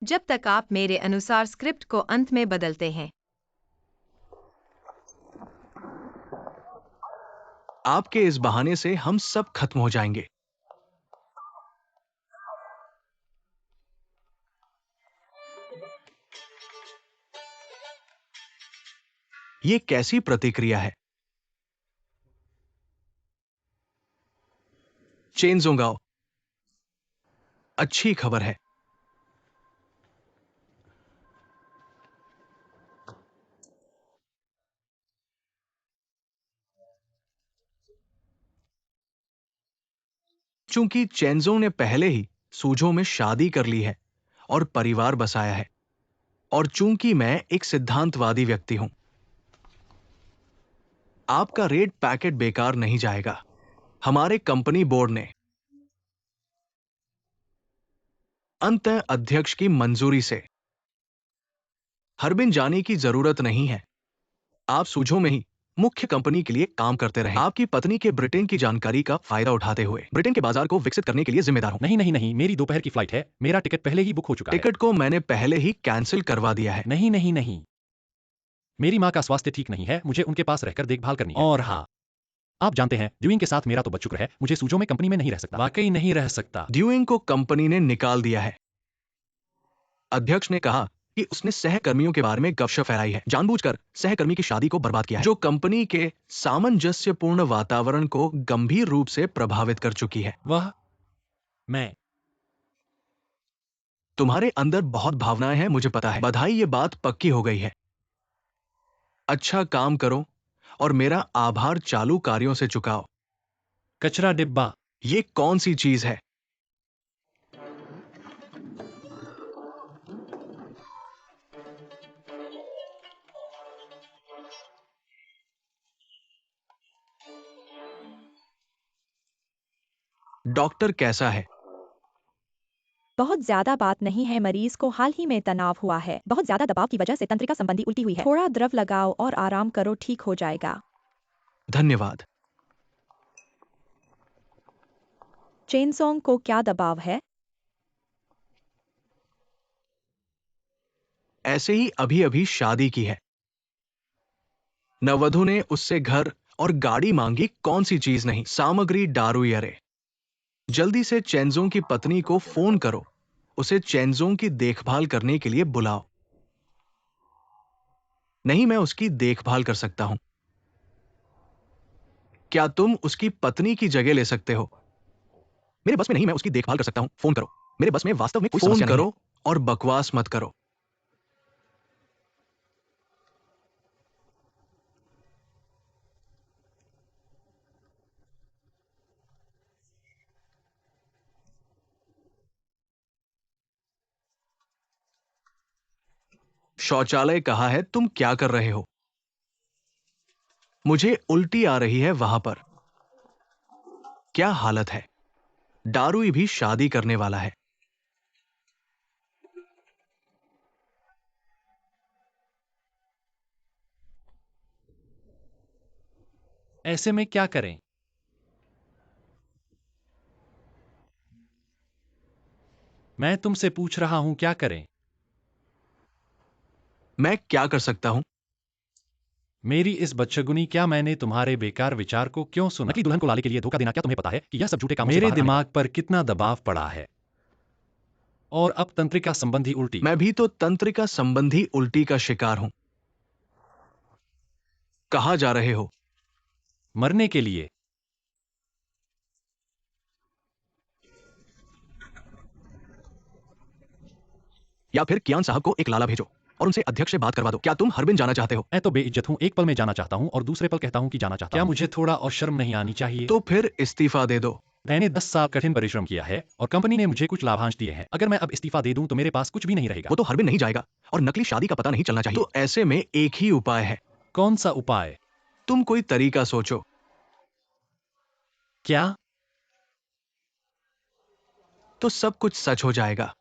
जब तक आप मेरे अनुसार स्क्रिप्ट को अंत में बदलते हैं। आपके इस बहाने से हम सब खत्म हो जाएंगे। ये कैसी प्रतिक्रिया है? चेनजोंगाओ, अच्छी खबर है। चूंकि चेंजोंग ने पहले ही सूझो में शादी कर ली है और परिवार बसाया है, और चूंकि मैं एक सिद्धांतवादी व्यक्ति हूं, आपका रेड पैकेट बेकार नहीं जाएगा। हमारे कंपनी बोर्ड ने अंततः अध्यक्ष की मंजूरी से हरबिन जाने की जरूरत नहीं है। आप सूझो में ही मुख्य कंपनी के लिए काम करते रहे, आपकी पत्नी के ब्रिटेन की जानकारी का फायदा उठाते हुए ब्रिटेन के बाजार को विकसित करने के लिए जिम्मेदार हूं। नहीं नहीं नहीं, मेरी दोपहर की फ्लाइट है। मेरा टिकट पहले ही बुक हो चुका है। टिकट को मैंने पहले ही कैंसिल करवा दिया है। नहीं नहीं नहीं। मेरी माँ का स्वास्थ्य ठीक नहीं है, मुझे उनके पास रहकर देखभाल करनी है। और हाँ, आप जानते हैं ड्यूइंग के साथ मेरा तो बदशुक्र है, मुझे सूजो में कंपनी में नहीं रह सकता। वाकई नहीं रह सकता। ड्यूइंग को कंपनी ने निकाल दिया है। अध्यक्ष ने कहा कि उसने सहकर्मियों के बारे में गपशप फैलाई है, जानबूझकर सहकर्मी की शादी को बर्बाद किया है, जो कंपनी के सामंजस्यपूर्ण वातावरण को गंभीर रूप से प्रभावित कर चुकी है। वह मैं तुम्हारे अंदर बहुत भावनाएं हैं, मुझे पता है। बधाई, ये बात पक्की हो गई है। अच्छा काम करो और मेरा आभार चालू कार्यों से चुकाओ। कचरा डिब्बा। ये कौन सी चीज है? डॉक्टर कैसा है? बहुत ज्यादा बात नहीं है, मरीज को हाल ही में तनाव हुआ है। बहुत ज्यादा दबाव की वजह से तंत्रिका संबंधी उल्टी हुई है। थोड़ा द्रव लगाओ और आराम करो, ठीक हो जाएगा। धन्यवाद। चेनसोंग को क्या दबाव है? ऐसे ही अभी अभी शादी की है। नववधु ने उससे घर और गाड़ी मांगी, कौन सी चीज नहीं। सामग्री डारूयरे। जल्दी से चेंजोंग की पत्नी को फोन करो, उसे चेंजोंग की देखभाल करने के लिए बुलाओ। नहीं, मैं उसकी देखभाल कर सकता हूं। क्या तुम उसकी पत्नी की जगह ले सकते हो? मेरे बस में नहीं, मैं उसकी देखभाल कर सकता हूं। फोन करो। मेरे बस में वास्तव में कोई समस्या नहीं है। फोन करो और बकवास मत करो। शौचालय कहाँ है? तुम क्या कर रहे हो? मुझे उल्टी आ रही है वहां पर। क्या हालत है? दारुई भी शादी करने वाला है। ऐसे में क्या करें? मैं तुमसे पूछ रहा हूं, क्या करें? मैं क्या कर सकता हूं? मेरी इस बदशगुनी, क्या मैंने तुम्हारे बेकार विचार को क्यों सुना? नकली दुल्हन को लाने के लिए धोखा देना, क्या तुम्हें पता है कि यह सब झूठे कामों से मेरे बाहर आने दिमाग पर कितना दबाव पड़ा है? और अब तंत्रिका संबंधी उल्टी। मैं भी तो तंत्रिका संबंधी उल्टी का शिकार हूं। कहां जा रहे हो? मरने के लिए। या फिर कियान साहब को एक लाला भेजो और उनसे अध्यक्ष से बात करवा दो। क्या तुम हरबिन जाना चाहते हो? मैं तो बेइज्जत हूं, एक पल में जाना चाहता हूं और दूसरे पल कहता हूं कि जाना चाहता हूं। क्या मुझे थोड़ा और शर्म नहीं आनी चाहिए? तो फिर इस्तीफा दे दो। मैंने 10 साल कठिन परिश्रम किया है और कंपनी ने मुझे कुछ लाभांश दिए हैं। अगर मैं अब इस्तीफा दे दूं तो मेरे पास कुछ भी नहीं रहेगा। वो तो हरबिन नहीं जाएगा और नकली शादी का पता नहीं चलना चाहिए। तो ऐसे में एक ही उपाय है। कौन सा उपाय? तुम कोई तरीका सोचो। क्या? तो सब कुछ सच हो जाएगा।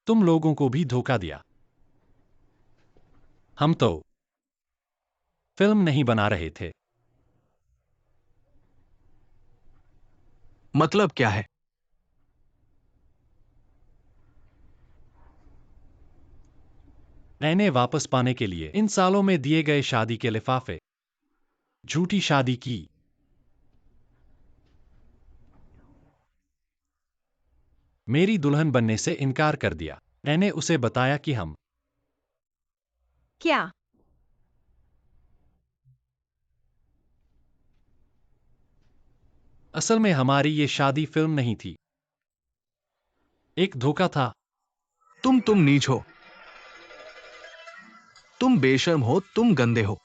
तुम लोगों को भी धोखा दिया। हम तो फिल्म नहीं बना रहे थे। मतलब क्या है? मैंने वापस पाने के लिए इन सालों में दिए गए शादी के लिफाफे, झूठी शादी की। मेरी दुल्हन बनने से इनकार कर दिया। मैंने उसे बताया कि हम क्या? असल में हमारी ये शादी फिल्म नहीं थी, एक धोखा था। तुम नीच हो, तुम बेशर्म हो, तुम गंदे हो।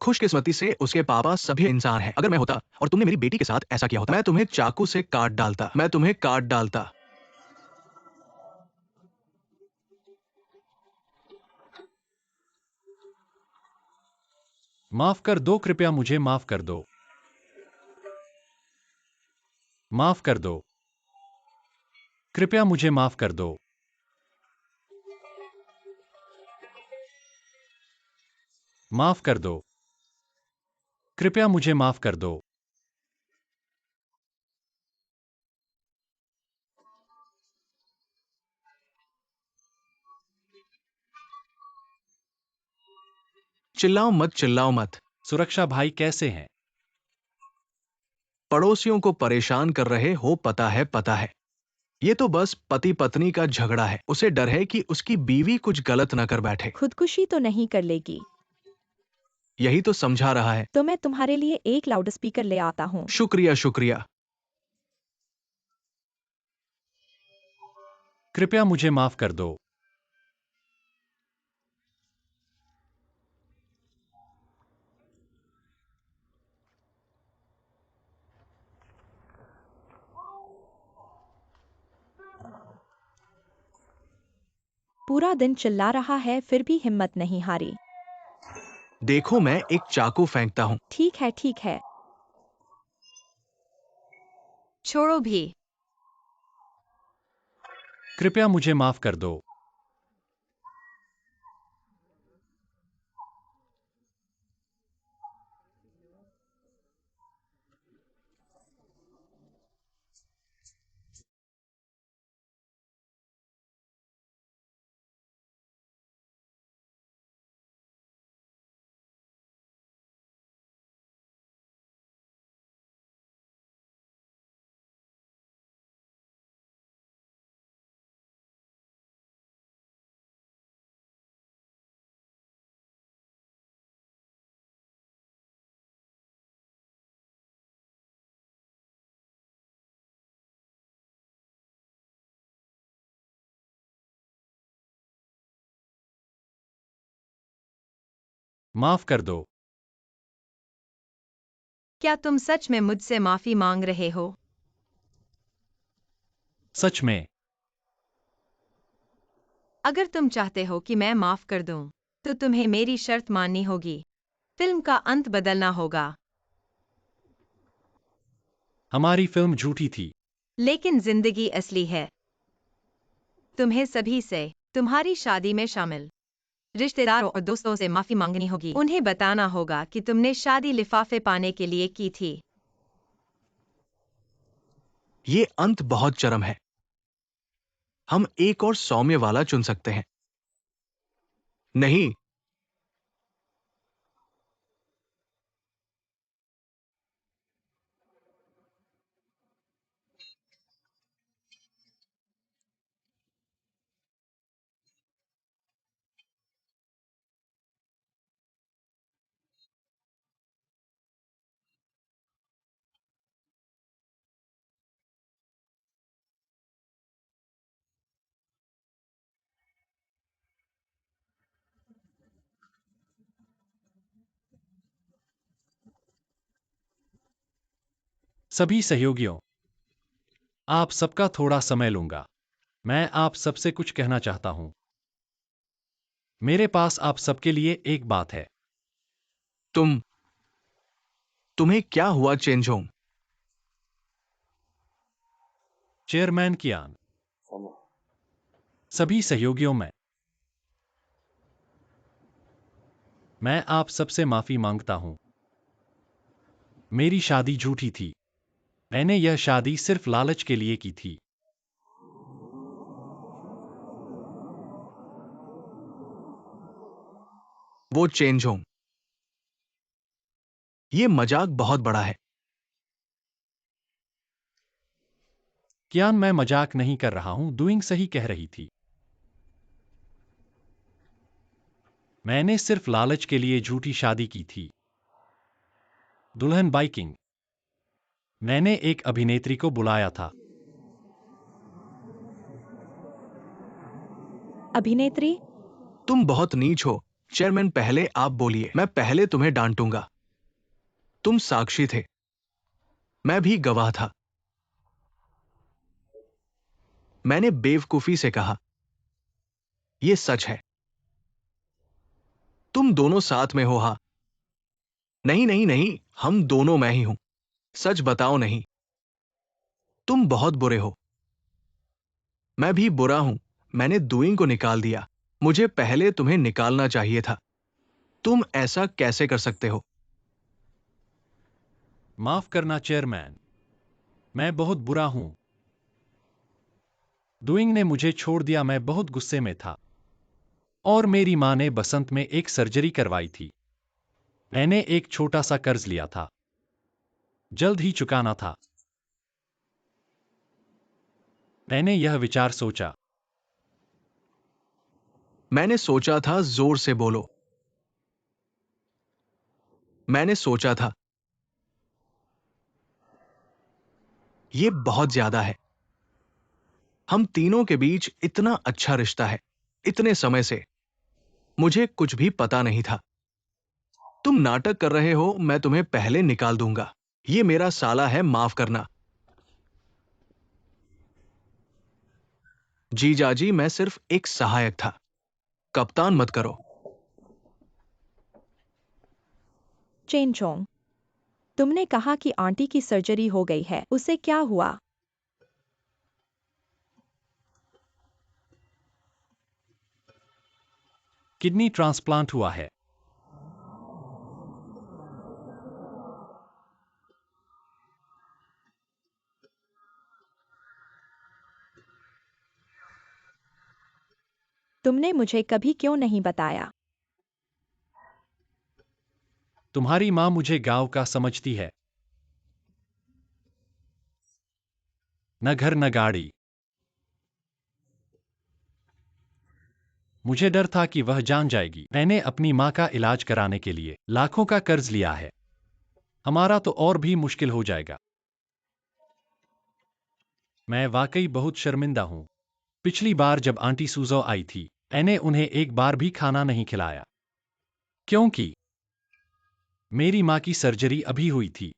खुशकिस्मती से उसके पापा सभी इंसान हैं। अगर मैं होता और तुमने मेरी बेटी के साथ ऐसा किया होता, मैं तुम्हें चाकू से काट डालता, मैं तुम्हें काट डालता। माफ कर दो, कृपया मुझे माफ कर दो। माफ कर दो, कृपया मुझे माफ कर दो। माफ कर दो, कृपया मुझे माफ कर दो। चिल्लाओ मत, चिल्लाओ मत। सुरक्षा भाई कैसे हैं? पड़ोसियों को परेशान कर रहे हो, पता है, पता है। ये तो बस पति पत्नी का झगड़ा है। उसे डर है कि उसकी बीवी कुछ गलत न कर बैठे। खुदकुशी तो नहीं कर लेगी? यही तो समझा रहा है। तो मैं तुम्हारे लिए एक लाउडस्पीकर ले आता हूँ। शुक्रिया, शुक्रिया। कृपया मुझे माफ कर दो। पूरा दिन चिल्ला रहा है फिर भी हिम्मत नहीं हारी। देखो, मैं एक चाकू फेंकता हूँ। ठीक है, ठीक है। छोड़ो भी। कृपया मुझे माफ कर दो। माफ कर दो। क्या तुम सच में मुझसे माफी मांग रहे हो? सच में। अगर तुम चाहते हो कि मैं माफ कर दूं, तो तुम्हें मेरी शर्त माननी होगी। फिल्म का अंत बदलना होगा। हमारी फिल्म झूठी थी। लेकिन जिंदगी असली है। तुम्हें सभी से, तुम्हारी शादी में शामिल रिश्तेदारों और दोस्तों से माफी मांगनी होगी। उन्हें बताना होगा कि तुमने शादी लिफाफे पाने के लिए की थी। ये अंत बहुत चरम है। हम एक और सौम्य वाला चुन सकते हैं। नहीं। सभी सहयोगियों, आप सबका थोड़ा समय लूंगा। मैं आप सबसे कुछ कहना चाहता हूं। मेरे पास आप सबके लिए एक बात है। तुम तुम्हें क्या हुआ चेंजोंग? चेयरमैन कियान, सभी सहयोगियों में मैं आप सबसे माफी मांगता हूं। मेरी शादी झूठी थी। मैंने यह शादी सिर्फ लालच के लिए की थी। वो चेंजोंग, ये मजाक बहुत बड़ा है। कियान, मैं मजाक नहीं कर रहा हूं। डूइंग सही कह रही थी। मैंने सिर्फ लालच के लिए झूठी शादी की थी। दुल्हन बाइकिंग, मैंने एक अभिनेत्री को बुलाया था। अभिनेत्री? तुम बहुत नीच हो। चेयरमैन, पहले आप बोलिए, मैं पहले तुम्हें डांटूंगा। तुम साक्षी थे, मैं भी गवाह था। मैंने बेवकूफी से कहा। यह सच है। तुम दोनों साथ में हो? हाँ? नहीं नहीं नहीं, हम दोनों मैं ही हूं। सच बताओ। नहीं, तुम बहुत बुरे हो। मैं भी बुरा हूं। मैंने डूइंग को निकाल दिया। मुझे पहले तुम्हें निकालना चाहिए था। तुम ऐसा कैसे कर सकते हो? माफ करना चेयरमैन, मैं बहुत बुरा हूं। डूइंग ने मुझे छोड़ दिया। मैं बहुत गुस्से में था और मेरी मां ने बसंत में एक सर्जरी करवाई थी। मैंने एक छोटा सा कर्ज लिया था, जल्द ही चुकाना था। मैंने यह विचार सोचा। मैंने सोचा था। जोर से बोलो। मैंने सोचा था। यह बहुत ज्यादा है। हम तीनों के बीच इतना अच्छा रिश्ता है, इतने समय से मुझे कुछ भी पता नहीं था। तुम नाटक कर रहे हो। मैं तुम्हें पहले निकाल दूंगा। ये मेरा साला है, माफ करना। जीजाजी, मैं सिर्फ एक सहायक था। कप्तान मत करो। चेंजोंग, तुमने कहा कि आंटी की सर्जरी हो गई है, उसे क्या हुआ? किडनी ट्रांसप्लांट हुआ है। तुमने मुझे कभी क्यों नहीं बताया? तुम्हारी मां मुझे गांव का समझती है। न घर न गाड़ी। मुझे डर था कि वह जान जाएगी। मैंने अपनी मां का इलाज कराने के लिए लाखों का कर्ज लिया है। हमारा तो और भी मुश्किल हो जाएगा। मैं वाकई बहुत शर्मिंदा हूं। पिछली बार जब आंटी सूजो आई थी, मैंने उन्हें एक बार भी खाना नहीं खिलाया, क्योंकि मेरी मां की सर्जरी अभी हुई थी।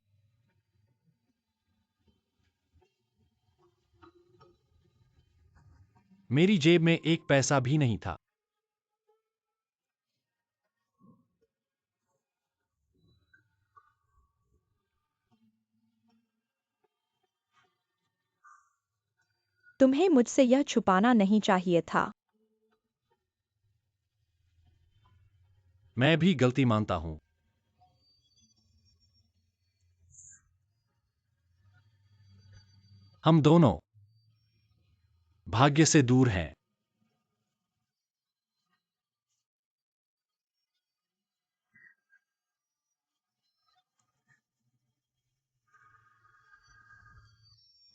मेरी जेब में एक पैसा भी नहीं था। तुम्हें मुझसे यह छुपाना नहीं चाहिए था। मैं भी गलती मानता हूं। हम दोनों भाग्य से दूर हैं।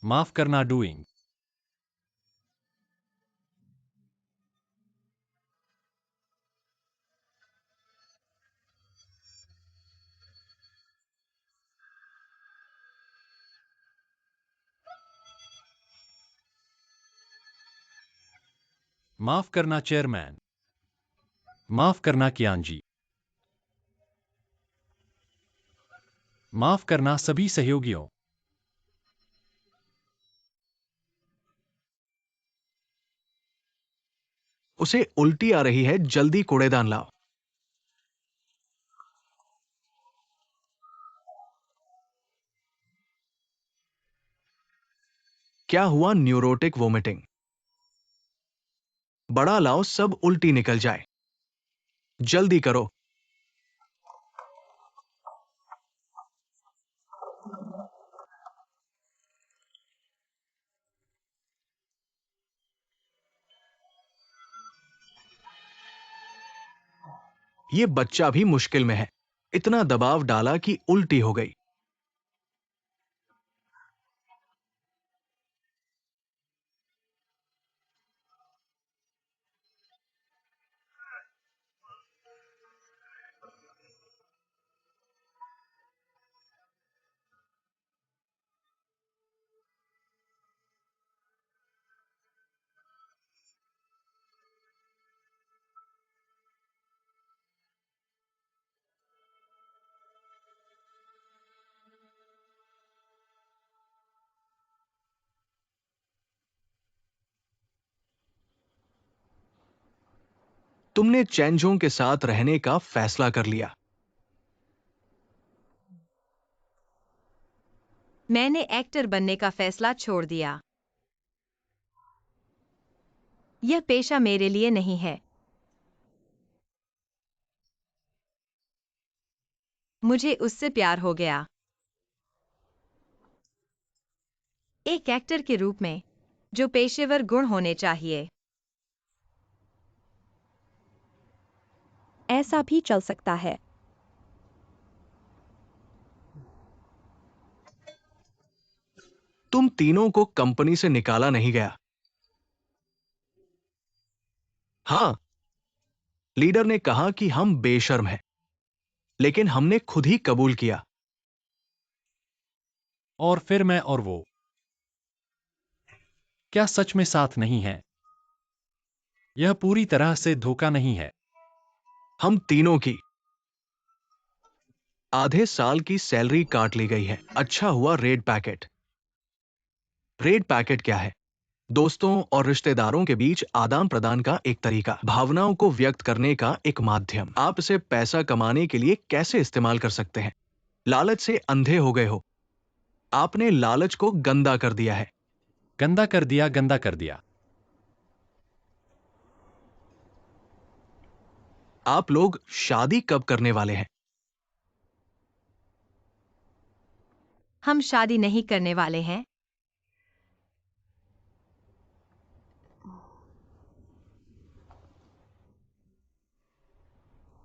माफ करना डूइंग। माफ करना चेयरमैन। माफ करना कियान जी। माफ करना सभी सहयोगियों। उसे उल्टी आ रही है, जल्दी कूड़ेदान लाओ। क्या हुआ? Neurotic vomiting. बड़ा लाओ, सब उल्टी निकल जाए। जल्दी करो। ये बच्चा भी मुश्किल में है। इतना दबाव डाला कि उल्टी हो गई। तुमने चैनजोंग के साथ रहने का फैसला कर लिया। मैंने एक्टर बनने का फैसला छोड़ दिया। यह पेशा मेरे लिए नहीं है। मुझे उससे प्यार हो गया। एक एक्टर के रूप में जो पेशेवर गुण होने चाहिए। ऐसा भी चल सकता है। तुम तीनों को कंपनी से निकाला नहीं गया। हां, लीडर ने कहा कि हम बेशर्म हैं, लेकिन हमने खुद ही कबूल किया। और फिर मैं और वो क्या सच में साथ नहीं है? यह पूरी तरह से धोखा नहीं है। हम तीनों की आधे साल की सैलरी काट ली गई है। अच्छा हुआ रेड पैकेट। रेड पैकेट क्या है? दोस्तों और रिश्तेदारों के बीच आदान प्रदान का एक तरीका, भावनाओं को व्यक्त करने का एक माध्यम। आप इसे पैसा कमाने के लिए कैसे इस्तेमाल कर सकते हैं? लालच से अंधे हो गए हो। आपने लालच को गंदा कर दिया है। गंदा कर दिया, गंदा कर दिया। आप लोग शादी कब करने वाले हैं? हम शादी नहीं करने वाले हैं।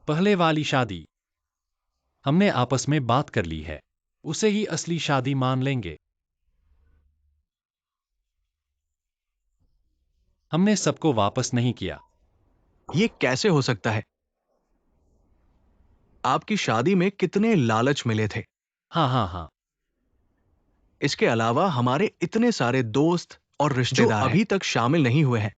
पहले वाली शादी हमने आपस में बात कर ली है। उसे ही असली शादी मान लेंगे। हमने सबको वापस नहीं किया। यह कैसे हो सकता है? आपकी शादी में कितने लालच मिले थे? हाँ हाँ हाँ। इसके अलावा हमारे इतने सारे दोस्त और रिश्तेदार जो अभी तक शामिल नहीं हुए हैं।